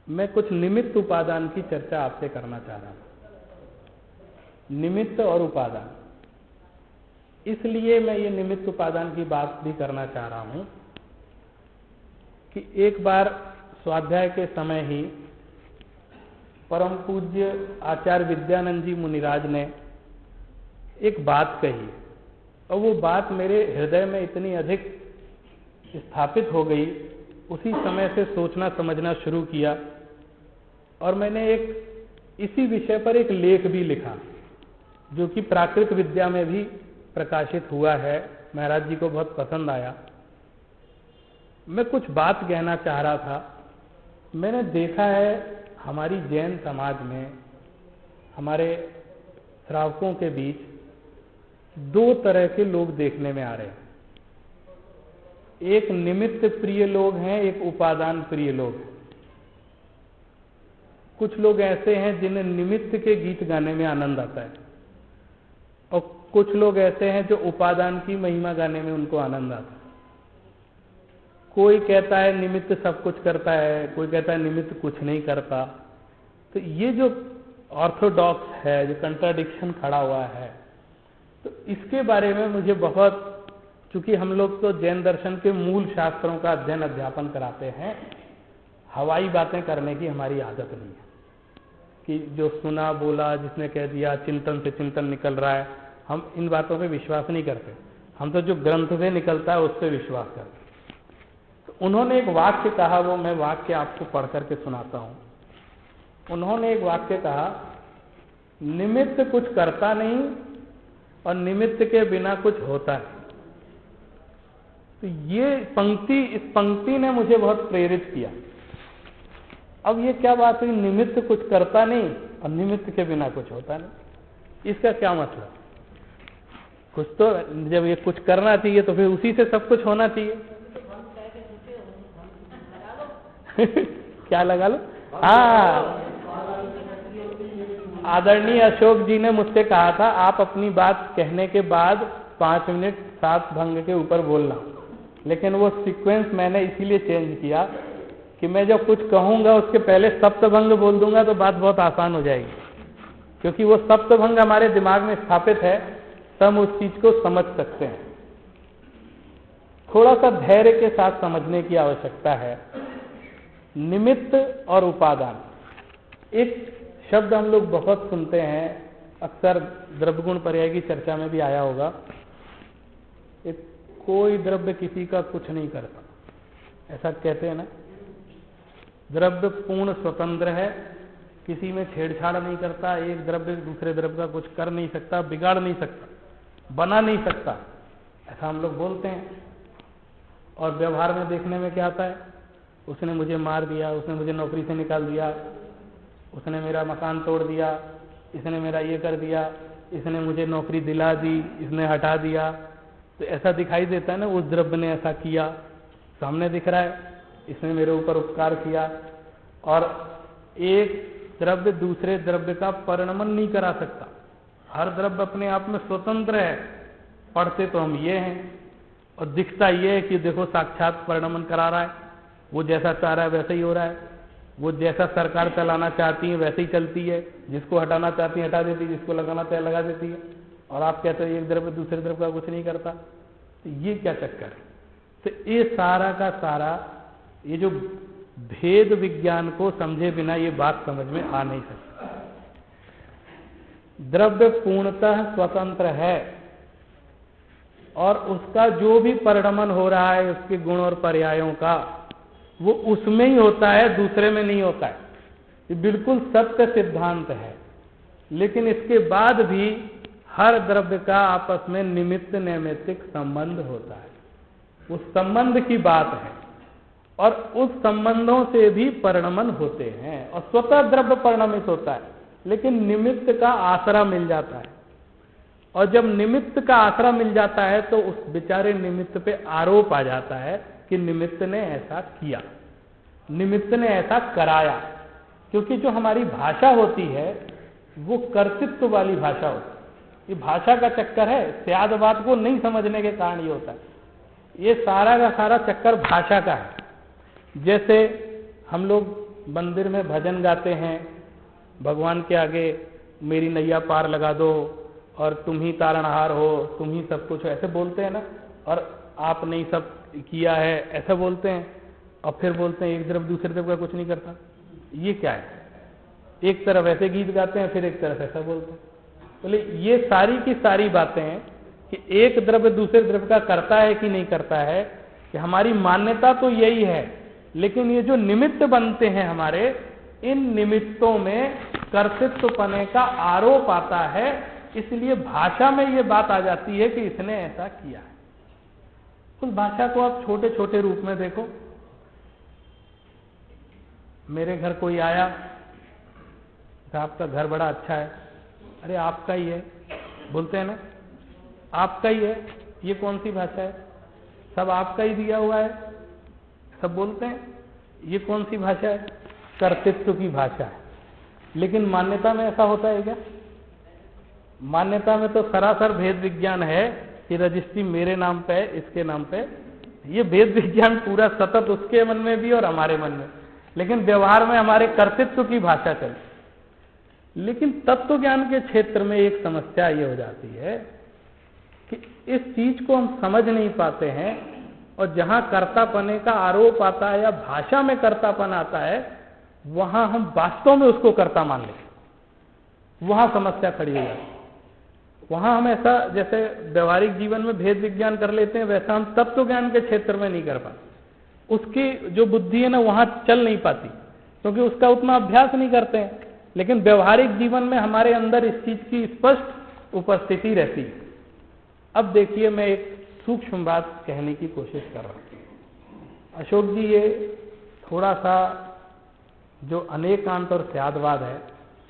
मैं कुछ निमित्त उपादान की चर्चा आपसे करना चाह रहा हूं। निमित्त और उपादान, इसलिए मैं ये निमित्त उपादान की बात भी करना चाह रहा हूं कि एक बार स्वाध्याय के समय ही परम पूज्य आचार्य विद्यानंद जी मुनिराज ने एक बात कही, और वो बात मेरे हृदय में इतनी अधिक स्थापित हो गई, उसी समय से सोचना समझना शुरू किया, और मैंने एक इसी विषय पर एक लेख भी लिखा जो कि प्राकृत विद्या में भी प्रकाशित हुआ है। महाराज जी को बहुत पसंद आया। मैं कुछ बात कहना चाह रहा था। मैंने देखा है हमारी जैन समाज में, हमारे श्रावकों के बीच 2 तरह के लोग देखने में आ रहे हैं। एक निमित्त प्रिय लोग हैं, एक उपादान प्रिय लोग हैं। कुछ लोग ऐसे हैं जिन्हें निमित्त के गीत गाने में आनंद आता है, और कुछ लोग ऐसे हैं जो उपादान की महिमा गाने में उनको आनंद आता है। कोई कहता है निमित्त सब कुछ करता है, कोई कहता है निमित्त कुछ नहीं करता। तो ये जो ऑर्थोडॉक्स है, जो कंट्राडिक्शन खड़ा हुआ है, तो इसके बारे में मुझे बहुत, चूंकि हम लोग तो जैन दर्शन के मूल शास्त्रों का अध्ययन अध्यापन कराते हैं, हवाई बातें करने की हमारी आदत नहीं है कि जो सुना बोला, जिसने कह दिया, चिंतन से चिंतन निकल रहा है, हम इन बातों पे विश्वास नहीं करते। हम तो जो ग्रंथ से निकलता है उस पर विश्वास करते हैं। तो तो उन्होंने एक वाक्य कहा, वो मैं वाक्य आपको पढ़ करके सुनाता हूं। उन्होंने एक वाक्य कहा, निमित्त कुछ करता नहीं और निमित्त के बिना कुछ होता है। तो ये पंक्ति, इस पंक्ति ने मुझे बहुत प्रेरित किया। अब ये क्या बात हुई, निमित्त कुछ करता नहीं और निमित्त के बिना कुछ होता नहीं, इसका क्या मतलब? कुछ तो, जब ये कुछ करना चाहिए तो फिर उसी से सब कुछ होना चाहिए। क्या लगा लो? हाँ, आदरणीय अशोक जी ने मुझसे कहा था, आप अपनी बात कहने के बाद 5 मिनट 7 भंग के ऊपर बोलना। लेकिन वो सीक्वेंस मैंने इसीलिए चेंज किया कि मैं जब कुछ कहूंगा उसके पहले सप्तभंग बोल दूंगा तो बात बहुत आसान हो जाएगी, क्योंकि वो सप्तभंग हमारे दिमाग में स्थापित है, तो हम उस चीज को समझ सकते हैं। थोड़ा सा धैर्य के साथ समझने की आवश्यकता है। निमित्त और उपादान, एक शब्द हम लोग बहुत सुनते हैं, अक्सर द्रव्य गुण पर्याय की चर्चा में भी आया होगा। एक कोई द्रव्य किसी का कुछ नहीं करता, ऐसा कहते हैं ना। द्रव्य पूर्ण स्वतंत्र है, किसी में छेड़छाड़ नहीं करता, एक द्रव्य दूसरे द्रव्य का कुछ कर नहीं सकता, बिगाड़ नहीं सकता, बना नहीं सकता, ऐसा हम लोग बोलते हैं। और व्यवहार में देखने में क्या आता है, उसने मुझे मार दिया, उसने मुझे नौकरी से निकाल दिया, उसने मेरा मकान तोड़ दिया, इसने मेरा ये कर दिया, इसने मुझे नौकरी दिला दी, इसने हटा दिया। तो ऐसा दिखाई देता है ना, उस द्रव्य ने ऐसा किया, सामने दिख रहा है, इसने मेरे ऊपर उपकार किया। और एक द्रव्य दूसरे द्रव्य का परिणमन नहीं करा सकता, हर द्रव्य अपने आप में स्वतंत्र है। पढ़ते तो हम ये हैं और दिखता ये है कि देखो साक्षात परिणमन करा रहा है, वो जैसा चाह रहा है वैसा ही हो रहा है, वो जैसा सरकार चलाना चाहती है वैसे ही चलती है, जिसको हटाना चाहती है हटा देती है, जिसको लगाना चाहे लगा देती है। और आप कहते हो एक द्रव्य दूसरे द्रव्य का कुछ नहीं करता, तो ये क्या चक्कर है? तो ये सारा का सारा, ये जो भेद विज्ञान को समझे बिना ये बात समझ में आ नहीं सकती। द्रव्य पूर्णतः स्वतंत्र है और उसका जो भी परिणमन हो रहा है उसके गुण और पर्यायों का, वो उसमें ही होता है, दूसरे में नहीं होता है। ये बिल्कुल सत्य सिद्धांत है। लेकिन इसके बाद भी हर द्रव्य का आपस में निमित्त नैमित्तिक संबंध होता है, उस संबंध की बात है। और उस संबंधों से भी परिणमन होते हैं और स्वतः द्रव्य परिणमित होता है, लेकिन निमित्त का आसरा मिल जाता है। और जब निमित्त का आसरा मिल जाता है तो उस बेचारे निमित्त पे आरोप आ जाता है कि निमित्त ने ऐसा किया, निमित्त ने ऐसा कराया। क्योंकि जो हमारी भाषा होती है वो कर्तृत्व वाली भाषा होती है। ये भाषा का चक्कर है, स्याद बात को नहीं समझने के कारण ये होता है। ये सारा का सारा चक्कर भाषा का है। जैसे हम लोग मंदिर में भजन गाते हैं, भगवान के आगे मेरी नैया पार लगा दो और तुम ही तारणहार हो, तुम ही सब कुछ हो, ऐसे बोलते हैं ना। और आपने ही सब किया है, ऐसा बोलते हैं। और फिर बोलते हैं एक तरफ दूसरे तरफ का कुछ नहीं करता। ये क्या है? एक तरफ ऐसे गीत गाते हैं, फिर एक तरफ ऐसा बोलते हैं। बोले ये सारी की सारी बातें हैं कि एक द्रव्य दूसरे द्रव्य का करता है कि नहीं करता है, कि हमारी मान्यता तो यही है। लेकिन ये जो निमित्त बनते हैं हमारे, इन निमित्तों में कर्तृत्वपने का आरोप आता है, इसलिए भाषा में ये बात आ जाती है कि इसने ऐसा किया है। उस भाषा को आप छोटे छोटे रूप में देखो। मेरे घर कोई आया, आपका घर बड़ा अच्छा है, अरे आपका ही है, बोलते हैं ना, आपका ही है। ये कौन सी भाषा है? सब आपका ही दिया हुआ है, सब बोलते हैं। ये कौन सी भाषा है? कर्तृत्व की भाषा है। लेकिन मान्यता में ऐसा होता है क्या? मान्यता में तो सरासर भेद विज्ञान है कि रजिस्ट्री मेरे नाम पे है, इसके नाम पे। ये भेद विज्ञान पूरा सतत उसके मन में भी और हमारे मन में। लेकिन व्यवहार में हमारे कर्तृत्व की भाषा चलती। लेकिन तत्व ज्ञान के क्षेत्र में एक समस्या ये हो जाती है कि इस चीज को हम समझ नहीं पाते हैं, और जहां कर्तापने का आरोप आता है या भाषा में कर्तापन आता है, वहां हम वास्तव में उसको कर्ता मान लेते, वहां समस्या खड़ी हो जाती है। वहां हम ऐसा, जैसे व्यवहारिक जीवन में भेद विज्ञान कर लेते हैं, वैसा हम तत्व ज्ञान के क्षेत्र में नहीं कर पाते। उसकी जो बुद्धि है ना वहां चल नहीं पाती, क्योंकि उसका उतना अभ्यास नहीं करते हैं। लेकिन व्यवहारिक जीवन में हमारे अंदर इस चीज की स्पष्ट उपस्थिति रहती है। अब देखिए, मैं एक सूक्ष्म बात कहने की कोशिश कर रहा हूं। अशोक जी, ये थोड़ा सा जो अनेकांत और स्यादवाद है,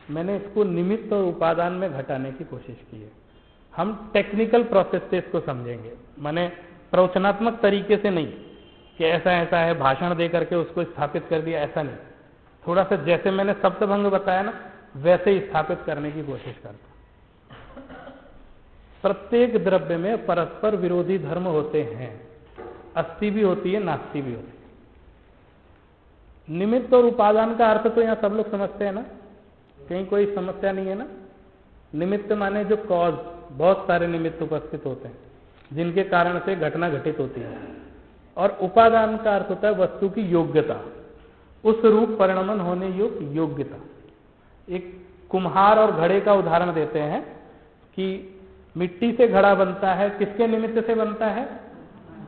मैंने इसको निमित्त और उपादान में घटाने की कोशिश की है। हम टेक्निकल प्रोसेस से इसको समझेंगे, माने प्रवचनात्मक तरीके से नहीं कि ऐसा ऐसा है, भाषण दे करके उसको स्थापित कर दिया, ऐसा नहीं। थोड़ा सा जैसे मैंने सप्तभंग बताया ना, वैसे ही स्थापित करने की कोशिश करता। प्रत्येक द्रव्य में परस्पर विरोधी धर्म होते हैं, अस्ति भी होती है, नास्ति भी होती है। निमित्त और उपादान का अर्थ तो यहां सब लोग समझते हैं ना, कहीं कोई समस्या नहीं है ना। निमित्त माने जो कॉज, बहुत सारे निमित्त उपस्थित होते हैं जिनके कारण से घटना घटित होती है। और उपादान का अर्थ होता है वस्तु की योग्यता, उस रूप परिणमन होने योग्यता। एक कुम्हार और घड़े का उदाहरण देते हैं कि मिट्टी से घड़ा बनता है, किसके निमित्त से बनता है?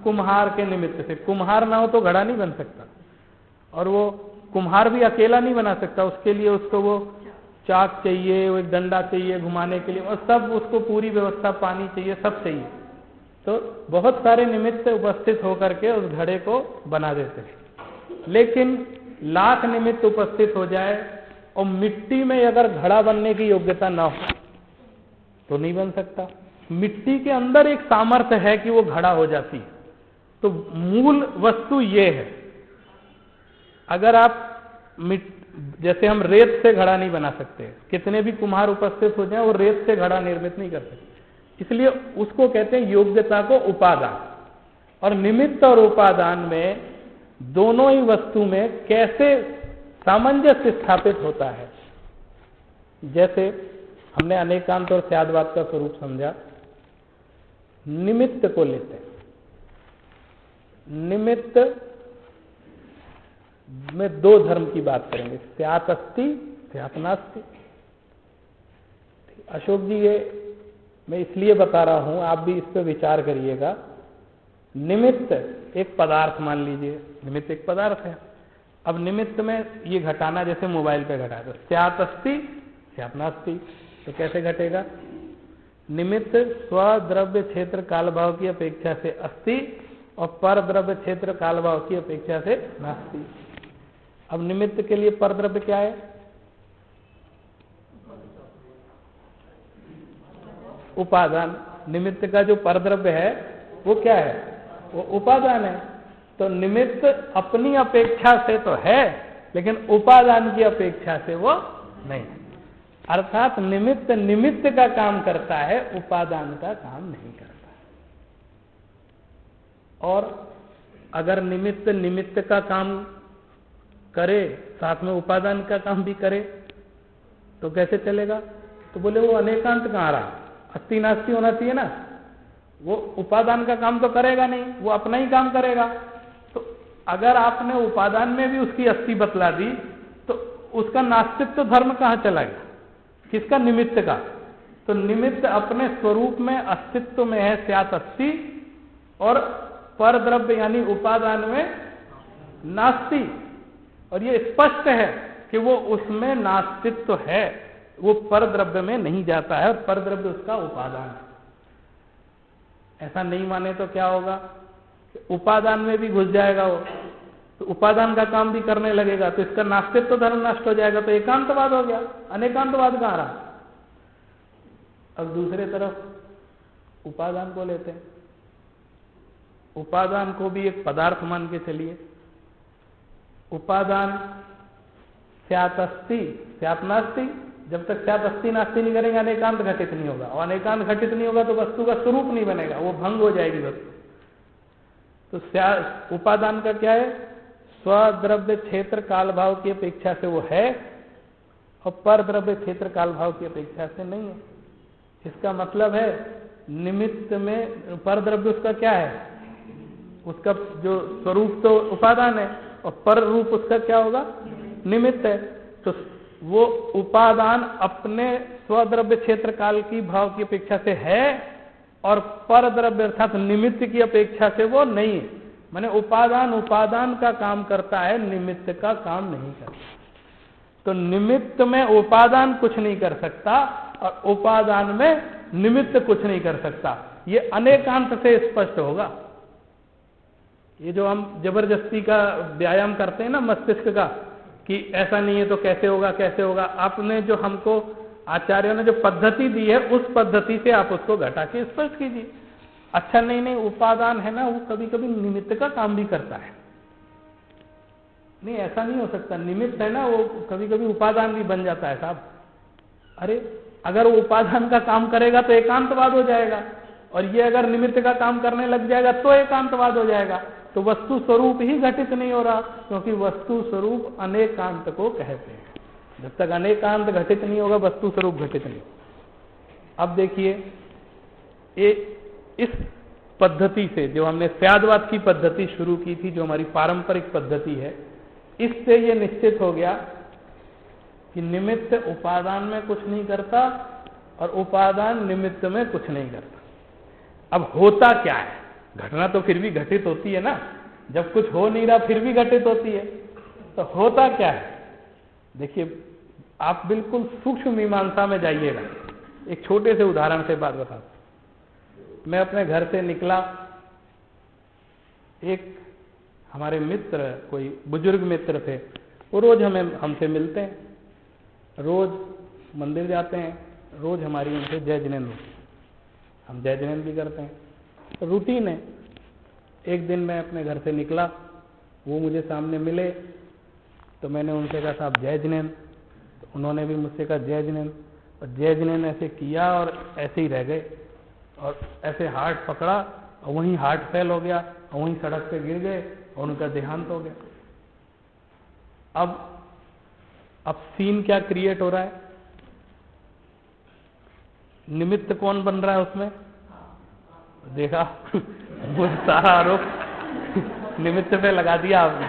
कुम्हार के निमित्त से। कुम्हार ना हो तो घड़ा नहीं बन सकता, और वो कुम्हार भी अकेला नहीं बना सकता, उसके लिए उसको वो चाक चाहिए, वो एक डंडा चाहिए घुमाने के लिए, और सब उसको पूरी व्यवस्था, पानी चाहिए, सब चाहिए। तो बहुत सारे निमित्त उपस्थित होकर के उस घड़े को बना देते हैं। लेकिन लाख निमित्त उपस्थित हो जाए और मिट्टी में अगर घड़ा बनने की योग्यता ना हो तो नहीं बन सकता। मिट्टी के अंदर एक सामर्थ्य है कि वो घड़ा हो जाती है। तो मूल वस्तु ये है। अगर आप जैसे हम रेत से घड़ा नहीं बना सकते, कितने भी कुम्हार उपस्थित हो जाए वो रेत से घड़ा निर्मित नहीं कर सकते, इसलिए उसको कहते हैं योग्यता को उपादान। और निमित्त और उपादान में दोनों ही वस्तु में कैसे सामंजस्य स्थापित होता है। जैसे हमने अनेकांत और स्यादवाद का स्वरूप समझा, निमित्त को लेते हैं। निमित्त में दो धर्म की बात करेंगे, स्यात् अस्ति, स्यात् नास्ति। अशोक जी, ये मैं इसलिए बता रहा हूं, आप भी इस पर विचार करिएगा। निमित्त एक पदार्थ मान लीजिए, निमित्त एक पदार्थ है। अब निमित्त में ये घटाना जैसे मोबाइल पे घटा, तो स्यात् अस्ति, स्यात् नास्ति, तो कैसे घटेगा? निमित्त स्वद्रव्य क्षेत्र कालभाव की अपेक्षा से अस्ति और पर द्रव्य क्षेत्र कालभाव की अपेक्षा से नास्ति। अब निमित्त के लिए पर द्रव्य क्या है? उपादान। निमित्त का जो पर द्रव्य है वो क्या है? वो उपादान है। तो निमित्त अपनी अपेक्षा से तो है, लेकिन उपादान की अपेक्षा से वो नहीं है। अर्थात निमित्त निमित्त का काम करता है, उपादान का काम नहीं करता। और अगर निमित्त निमित्त का काम करे, साथ में उपादान का काम भी करे, तो कैसे चलेगा? तो बोले वो अनेकांत कहाँ रहा? अस्ति नास्ति होना चाहिए ना। वो उपादान का काम तो करेगा नहीं, वो अपना ही काम करेगा। तो अगर आपने उपादान में भी उसकी अस्ति बतला दी, तो उसका नास्तित्व धर्म कहाँ चला गया? किसका? निमित्त का। तो निमित्त अपने स्वरूप में अस्तित्व में है, स्यात् अस्ति, और पर द्रव्य यानी उपादान में नास्ति। और ये स्पष्ट है कि वो उसमें नास्तित्व है, वो पर द्रव्य में नहीं जाता है, और पर द्रव्य उसका उपादान है। ऐसा नहीं माने तो क्या होगा? उपादान में भी घुस जाएगा वो, तो उपादान का काम भी करने लगेगा, तो इसका नास्तित्व धर्म नष्ट हो जाएगा, तो एकांतवाद हो गया। अनेकांतवाद कहाँ रहा? अब दूसरे तरफ उपादान को लेते हैं। उपादान को भी एक पदार्थ मान के चलिए। उपादान स्यात् अस्ति, स्यात् नास्ति। जब तक स्यात् अस्ति नास्ति नहीं करेंगे, अनेकांत घटित नहीं होगा, और अनेकांत घटित नहीं होगा तो वस्तु का स्वरूप नहीं बनेगा, वो भंग हो जाएगी वस्तु। तो उपादान का क्या है? स्वद्रव्य क्षेत्र कालभाव की अपेक्षा से वो है, और पर द्रव्य क्षेत्र कालभाव की अपेक्षा से नहीं है। इसका मतलब है निमित्त में पर द्रव्य उसका क्या है? उसका जो स्वरूप तो उपादान है, और पर रूप उसका क्या होगा? निमित्त है। तो वो उपादान अपने स्वद्रव्य क्षेत्र काल की भाव की अपेक्षा से है, और पर द्रव्य अर्थात निमित्त की अपेक्षा से वो नहीं है। माने उपादान का काम करता है, निमित्त का काम नहीं करता। तो निमित्त में उपादान कुछ नहीं कर सकता और उपादान में निमित्त कुछ नहीं कर सकता। ये अनेकांत से स्पष्ट होगा। ये जो हम जबरदस्ती का व्यायाम करते हैं ना मस्तिष्क का, कि ऐसा नहीं है तो कैसे होगा कैसे होगा, आपने जो हमको आचार्यों ने जो पद्धति दी है उस पद्धति से आप उसको घटा के स्पष्ट कीजिए। अच्छा नहीं उपादान है ना, वो कभी कभी निमित्त का काम भी करता है। नहीं ऐसा नहीं हो सकता, निमित्त है ना, वो कभी कभी उपादान भी बन जाता है साहब। अरे अगर वो उपादान का काम करेगा तो एकांतवाद हो जाएगा, और ये अगर निमित्त का काम करने लग जाएगा तो एकांतवाद हो जाएगा। तो वस्तु स्वरूप ही घटित नहीं हो रहा, क्योंकि वस्तु स्वरूप अनेकांत को कहते हैं। जब तक अनेकांत घटित नहीं होगा वस्तु स्वरूप घटित नहीं होगा। अब देखिए इस पद्धति से जो हमने स्यादवाद की पद्धति शुरू की थी, जो हमारी पारंपरिक पद्धति है, इससे ये निश्चित हो गया कि निमित्त उपादान में कुछ नहीं करता और उपादान निमित्त में कुछ नहीं करता। अब होता क्या है? घटना तो फिर भी घटित होती है ना, जब कुछ हो नहीं रहा फिर भी घटित होती है। तो होता क्या है? देखिए आप बिल्कुल सूक्ष्म मीमांसा में जाइएगा। एक छोटे से उदाहरण से बात बताता हूं। मैं अपने घर से निकला, एक हमारे मित्र, कोई बुजुर्ग मित्र थे, वो रोज हमसे मिलते हैं, रोज मंदिर जाते हैं, रोज हमारी उनसे जय जिनेंद्र होती है, हम जय जिनेंद्र भी करते हैं, रूटीन है। एक दिन मैं अपने घर से निकला, वो मुझे सामने मिले, तो मैंने उनसे कहा साहब जय जिनेंद्र, तो उन्होंने भी मुझसे कहा जय जिनेंद्र, और जय जिनेंद्र ऐसे किया और ऐसे ही रह गए, और ऐसे हार्ट पकड़ा और वहीं हार्ट फेल हो गया और वहीं सड़क पे गिर गए और उनका देहांत हो गया। अब सीन क्या क्रिएट हो रहा है? निमित्त कौन बन रहा है उसमें? देखा वो सारा आरोप निमित्त पे लगा दिया आपने।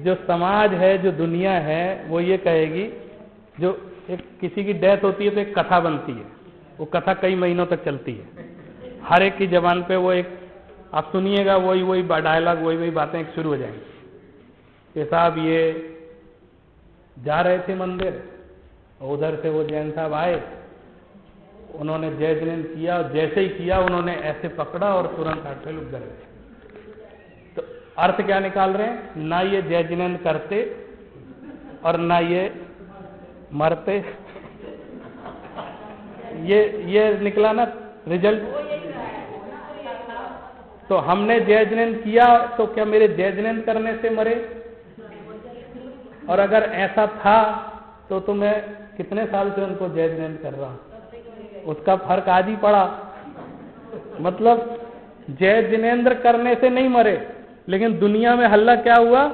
जो समाज है, जो दुनिया है, वो ये कहेगी, जो एक किसी की डेथ होती है तो एक कथा बनती है, वो कथा कई महीनों तक चलती है, हर एक की जबान पे वो एक, आप सुनिएगा वही डायलॉग, वही बातें शुरू हो जाएंगी कि साहब ये जा रहे थे मंदिर, उधर से वो जैन साहब आए, उन्होंने जय जिनेंद्र किया, और जैसे ही किया उन्होंने ऐसे पकड़ा और तुरंत हाथ पे लग गए। तो अर्थ क्या निकाल रहे हैं? ना ये जय जिनेंद्र करते और ना ये मरते। ये निकला ना रिजल्ट। तो हमने जय जिनेंद्र किया तो क्या मेरे जय जिनेंद्र करने से मरे? और अगर ऐसा था तो मैं कितने साल से उनको जय जिनेंद्र कर रहा हूं, उसका फर्क आज ही पड़ा। मतलब जय जिनेंद्र करने से नहीं मरे, लेकिन दुनिया में हल्ला क्या हुआ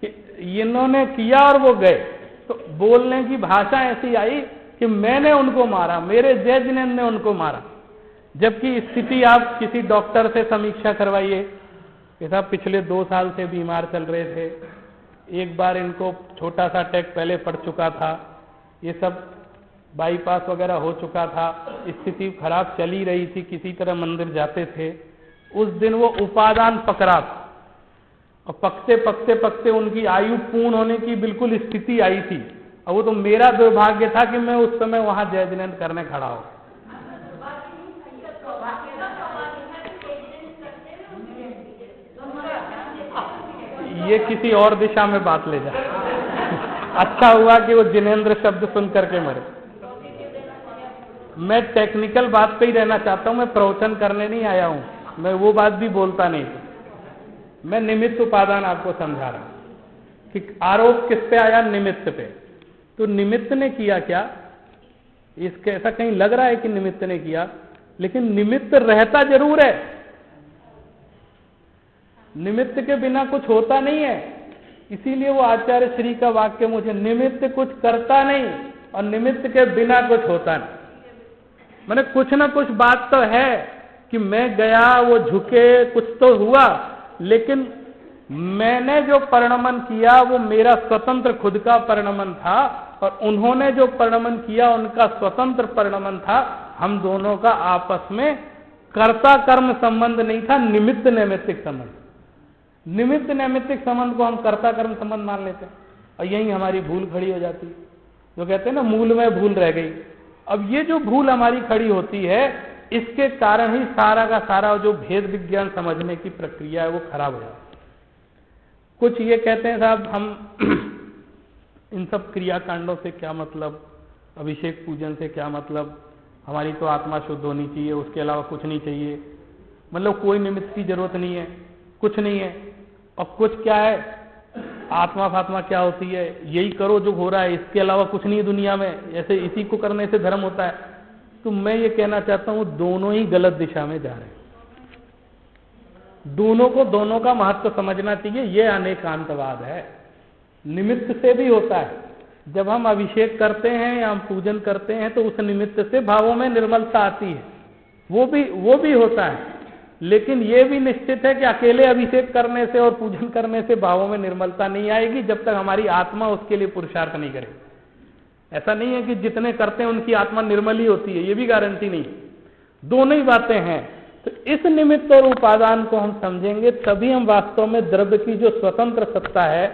कि इन्होंने किया और वो गए। तो बोलने की भाषा ऐसी आई कि मैंने उनको मारा, मेरे जय जिनेंद्र ने उनको मारा। जबकि स्थिति आप किसी डॉक्टर से समीक्षा करवाइए कि साहब पिछले 2 साल से बीमार चल रहे थे, एक बार इनको छोटा सा अटैक पहले पड़ चुका था, ये सब बाईपास वगैरह हो चुका था, स्थिति खराब चली रही थी, किसी तरह मंदिर जाते थे। उस दिन वो उपादान पकड़ा था और पकते उनकी आयु पूर्ण होने की बिल्कुल स्थिति आई थी, और वो तो मेरा दुर्भाग्य था कि मैं उस समय वहां जय जिनेंद्र करने खड़ा हो। ये किसी और दिशा में बात ले जाए। अच्छा हुआ कि वो जिनेंद्र शब्द सुन करके मरे। मैं टेक्निकल बात पे ही रहना चाहता हूं, मैं प्रवचन करने नहीं आया हूं, मैं वो बात भी बोलता नहीं था। मैं निमित्त उपादान आपको समझा रहा हूं कि आरोप किस पे आया? निमित्त पे। तो निमित्त ने किया क्या? इसके ऐसा कहीं लग रहा है कि निमित्त ने किया, लेकिन निमित्त रहता जरूर है। निमित्त के बिना कुछ होता नहीं है। इसीलिए वो आचार्य श्री का वाक्य मुझे, निमित्त कुछ करता नहीं और निमित्त के बिना कुछ होता नहीं। मैंने कुछ ना कुछ बात तो है कि मैं गया, वो झुके, कुछ तो हुआ, लेकिन मैंने जो परिणमन किया वो मेरा स्वतंत्र खुद का परिणमन था, और उन्होंने जो परिणमन किया उनका स्वतंत्र परिणमन था। हम दोनों का आपस में कर्ता कर्म संबंध नहीं था, निमित्त नैमित्तिक संबंध। निमित्त नैमित्तिक संबंध को हम कर्ता कर्म संबंध मान लेते हैं और यही हमारी भूल खड़ी हो जाती है। जो कहते हैं ना, मूल में भूल रह गई। अब ये जो भूल हमारी खड़ी होती है, इसके कारण ही सारा का सारा जो भेद विज्ञान समझने की प्रक्रिया है वो खराब हो जाती है। कुछ ये कहते हैं साहब, हम इन सब क्रियाकांडों से क्या मतलब, अभिषेक पूजन से क्या मतलब, हमारी तो आत्मा शुद्ध होनी चाहिए, उसके अलावा कुछ नहीं चाहिए, मतलब कोई निमित्त की जरूरत नहीं है, कुछ नहीं है। और कुछ क्या है, आत्मा फात्मा क्या होती है, यही करो जो हो रहा है, इसके अलावा कुछ नहीं है दुनिया में, ऐसे इसी को करने से धर्म होता है। तो मैं ये कहना चाहता हूं, दोनों ही गलत दिशा में जा रहे हैं। दोनों को, दोनों का महत्व समझना चाहिए। ये अनेकांतवाद है। निमित्त से भी होता है। जब हम अभिषेक करते हैं या हम पूजन करते हैं तो उस निमित्त से भावों में निर्मलता आती है, वो भी होता है। लेकिन ये भी निश्चित है कि अकेले अभिषेक करने से और पूजन करने से भावों में निर्मलता नहीं आएगी, जब तक हमारी आत्मा उसके लिए पुरुषार्थ नहीं करेगी। ऐसा नहीं है कि जितने करते हैं उनकी आत्मा निर्मल ही होती है, ये भी गारंटी नहीं। दोनों ही बातें हैं। तो इस निमित्त और उपादान को हम समझेंगे, तभी हम वास्तव में द्रव्य की जो स्वतंत्र सत्ता है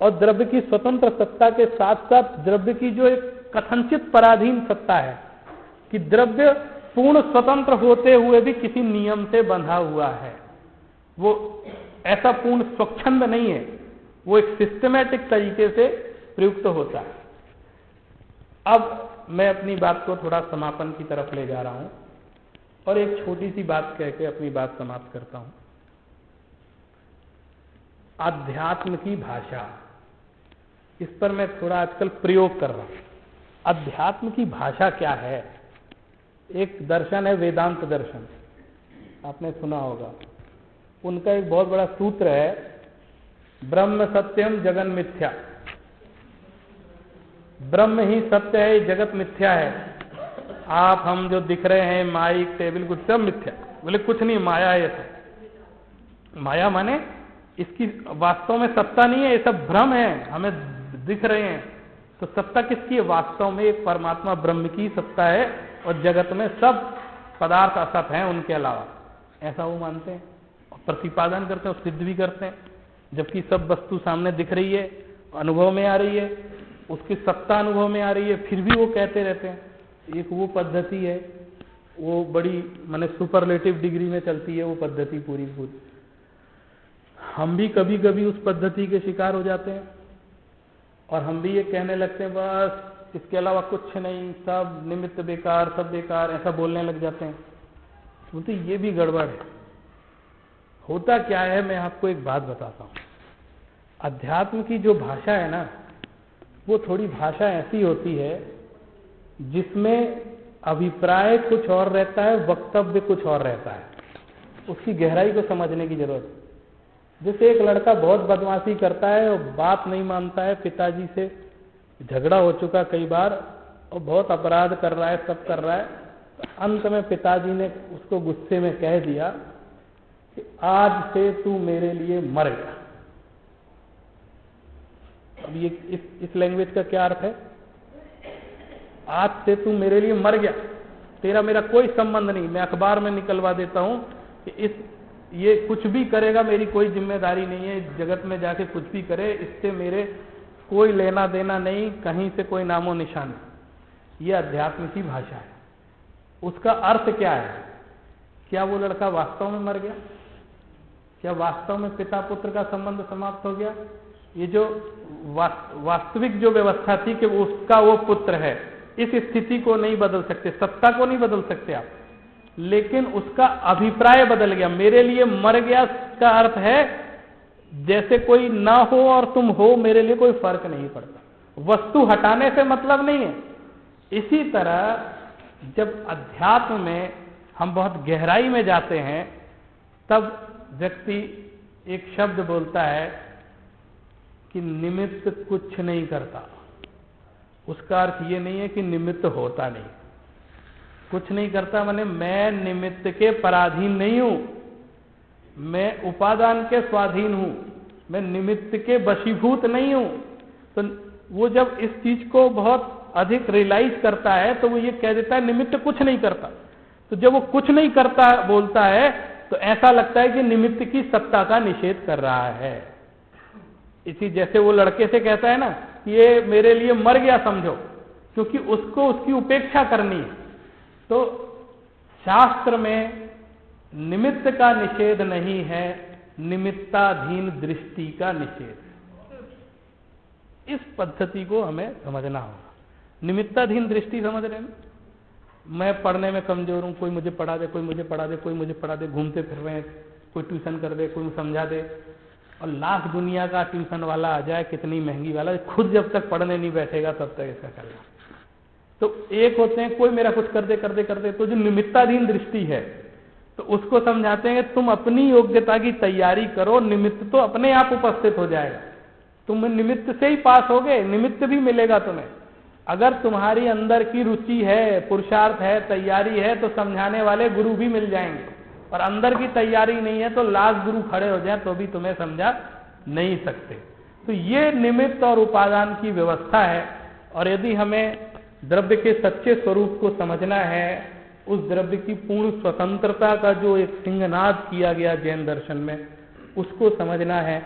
और द्रव्य की स्वतंत्र सत्ता के साथ साथ द्रव्य की जो एक कथनचित पराधीन सत्ता है कि द्रव्य पूर्ण स्वतंत्र होते हुए भी किसी नियम से बंधा हुआ है, वो ऐसा पूर्ण स्वच्छंद नहीं है, वो एक सिस्टमैटिक तरीके से प्रयुक्त होता है। अब मैं अपनी बात को थोड़ा समापन की तरफ ले जा रहा हूं और एक छोटी सी बात कह के अपनी बात समाप्त करता हूं। अध्यात्म की भाषा, इस पर मैं थोड़ा आजकल प्रयोग कर रहा हूं। अध्यात्म की भाषा क्या है? एक दर्शन है वेदांत दर्शन, आपने सुना होगा। उनका एक बहुत बड़ा सूत्र है, ब्रह्म सत्यम जगन मिथ्या। ब्रह्म ही सत्य है, जगत मिथ्या है। आप हम जो दिख रहे हैं, माइक टेबल कुछ सब मिथ्या, बोले कुछ नहीं, माया है। ये सब माया माने इसकी वास्तव में सत्ता नहीं है, ये सब भ्रम है, हमें दिख रहे हैं। तो सत्ता किसकी है? वास्तव में एक परमात्मा ब्रह्म की सत्ता है और जगत में सब पदार्थ असत हैं उनके अलावा, ऐसा वो मानते हैं और प्रतिपादन करते हैं और सिद्ध भी करते हैं। जबकि सब वस्तु सामने दिख रही है, अनुभव में आ रही है, उसकी सत्ता अनुभव में आ रही है, फिर भी वो कहते रहते हैं। एक वो पद्धति है, वो बड़ी माने सुपरलेटिव डिग्री में चलती है वो पद्धति पूरी। हम भी कभी कभी उस पद्धति के शिकार हो जाते हैं और हम भी ये कहने लगते हैं बस इसके अलावा कुछ नहीं, सब निमित्त बेकार, सब बेकार, ऐसा बोलने लग जाते हैं। तो ये भी गड़बड़ है। होता क्या है, मैं आपको एक बात बताता हूं। अध्यात्म की जो भाषा है ना, वो थोड़ी भाषा ऐसी होती है जिसमें अभिप्राय कुछ और रहता है, वक्तव्य कुछ और रहता है। उसकी गहराई को समझने की जरूरत है। जैसे एक लड़का बहुत बदमाशी करता है और बात नहीं मानता है, पिताजी से झगड़ा हो चुका कई बार और बहुत अपराध कर रहा है, सब कर रहा है। तो अंत में पिताजी ने उसको गुस्से में कह दिया कि आज से तू मेरे लिए मर गया। अब ये इस लैंग्वेज का क्या अर्थ है? आज से तू मेरे लिए मर गया, तेरा मेरा कोई संबंध नहीं। मैं अखबार में निकलवा देता हूं कि ये कुछ भी करेगा, मेरी कोई जिम्मेदारी नहीं है, जगत में जाके कुछ भी करे, इससे मेरे कोई लेना देना नहीं, कहीं से कोई नामो निशान नहीं। ये अध्यात्म की भाषा है। उसका अर्थ क्या है? क्या वो लड़का वास्तव में मर गया? क्या वास्तव में पिता पुत्र का संबंध समाप्त हो गया? ये जो वास्तविक जो व्यवस्था थी कि उसका वो पुत्र है, इस स्थिति को नहीं बदल सकते, सत्ता को नहीं बदल सकते आप, लेकिन उसका अभिप्राय बदल गया। मेरे लिए मर गया का अर्थ है जैसे कोई ना हो और तुम हो, मेरे लिए कोई फर्क नहीं पड़ता। वस्तु हटाने से मतलब नहीं है। इसी तरह जब अध्यात्म में हम बहुत गहराई में जाते हैं, तब व्यक्ति एक शब्द बोलता है कि निमित्त कुछ नहीं करता। उसका अर्थ ये नहीं है कि निमित्त होता नहीं। कुछ नहीं करता माने मैं निमित्त के पराधीन नहीं हूं, मैं उपादान के स्वाधीन हूं, मैं निमित्त के वशीभूत नहीं हूं। तो वो जब इस चीज को बहुत अधिक रियलाइज करता है तो वो ये कह देता है निमित्त कुछ नहीं करता। तो जब वो कुछ नहीं करता बोलता है तो ऐसा लगता है कि निमित्त की सत्ता का निषेध कर रहा है। इसी जैसे वो लड़के से कहता है ना कि ये मेरे लिए मर गया समझो, क्योंकि उसको उसकी उपेक्षा करनी है। तो शास्त्र में निमित्त का निषेध नहीं है, निमित्ताधीन दृष्टि का निषेध है। इस पद्धति को हमें समझना होगा। निमित्ताधीन दृष्टि समझ रहे हैं ना? मैं पढ़ने में कमजोर हूं, कोई मुझे पढ़ा दे, कोई मुझे पढ़ा दे, कोई मुझे पढ़ा दे, घूमते फिर रहे हैं, कोई ट्यूशन कर दे, कोई समझा दे, और लाख दुनिया का ट्यूशन वाला आ जाए, कितनी महंगी वाला, खुद जब तक पढ़ने नहीं बैठेगा तब तक इसका करना। तो एक होते हैं कोई मेरा कुछ कर दे कर दे कर दे, तो जो निमित्ताधीन दृष्टि है तो उसको समझाते हैं तुम अपनी योग्यता की तैयारी करो, निमित्त तो अपने आप उपस्थित हो जाएगा, तुम निमित्त से ही पास होगे, निमित्त भी मिलेगा तुम्हें। अगर तुम्हारी अंदर की रुचि है, पुरुषार्थ है, तैयारी है, तो समझाने वाले गुरु भी मिल जाएंगे। और अंदर की तैयारी नहीं है तो लाख गुरु खड़े हो जाए तो भी तुम्हें समझा नहीं सकते। तो ये निमित्त और उपादान की व्यवस्था है। और यदि हमें द्रव्य के सच्चे स्वरूप को समझना है, उस द्रव्य की पूर्ण स्वतंत्रता का जो एक सिंहनाद किया गया जैन दर्शन में, उसको समझना है,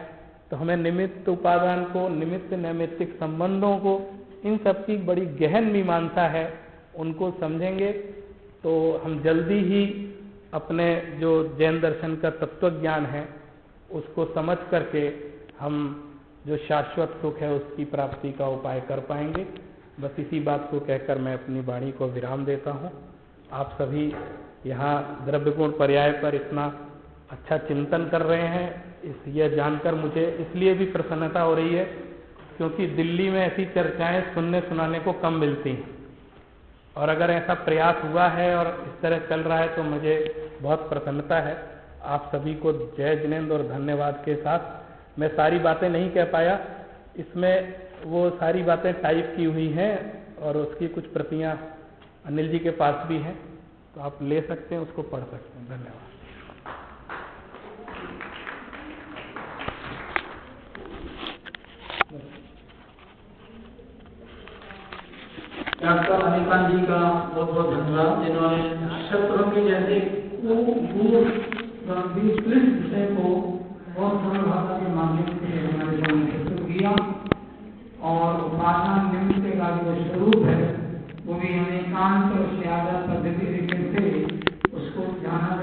तो हमें निमित्त उपादान को, निमित्त नैमित्तिक संबंधों को, इन सब की बड़ी गहन मीमांसा है, उनको समझेंगे तो हम जल्दी ही अपने जो जैन दर्शन का तत्व ज्ञान है उसको समझ करके हम जो शाश्वत सुख है उसकी प्राप्ति का उपाय कर पाएंगे। बस इसी बात को कहकर मैं अपनी वाणी को विराम देता हूँ। आप सभी यहाँ द्रव्य गुण पर्याय पर इतना अच्छा चिंतन कर रहे हैं, यह जानकर मुझे इसलिए भी प्रसन्नता हो रही है क्योंकि दिल्ली में ऐसी चर्चाएं सुनने सुनाने को कम मिलती हैं, और अगर ऐसा प्रयास हुआ है और इस तरह चल रहा है तो मुझे बहुत प्रसन्नता है। आप सभी को जय जिनेंद्र और धन्यवाद के साथ। मैं सारी बातें नहीं कह पाया, इसमें वो सारी बातें टाइप की हुई हैं और उसकी कुछ प्रतियां अनिल जी के पास भी हैं, तो आप ले सकते हैं, उसको पढ़ सकते हैं। धन्यवाद। डॉक्टर अनिकांत जी का बहुत बहुत धन्यवाद, जिन्होंने शत्रुओं की जैसे विषय को बहुत सरल भाषा के माध्यम से हमारे सामने प्रस्तुत किया, और उपादान निमित्त का जो स्वरूप है वो भी हमें एकांत और ज्यादा पद्धति से उसको जाना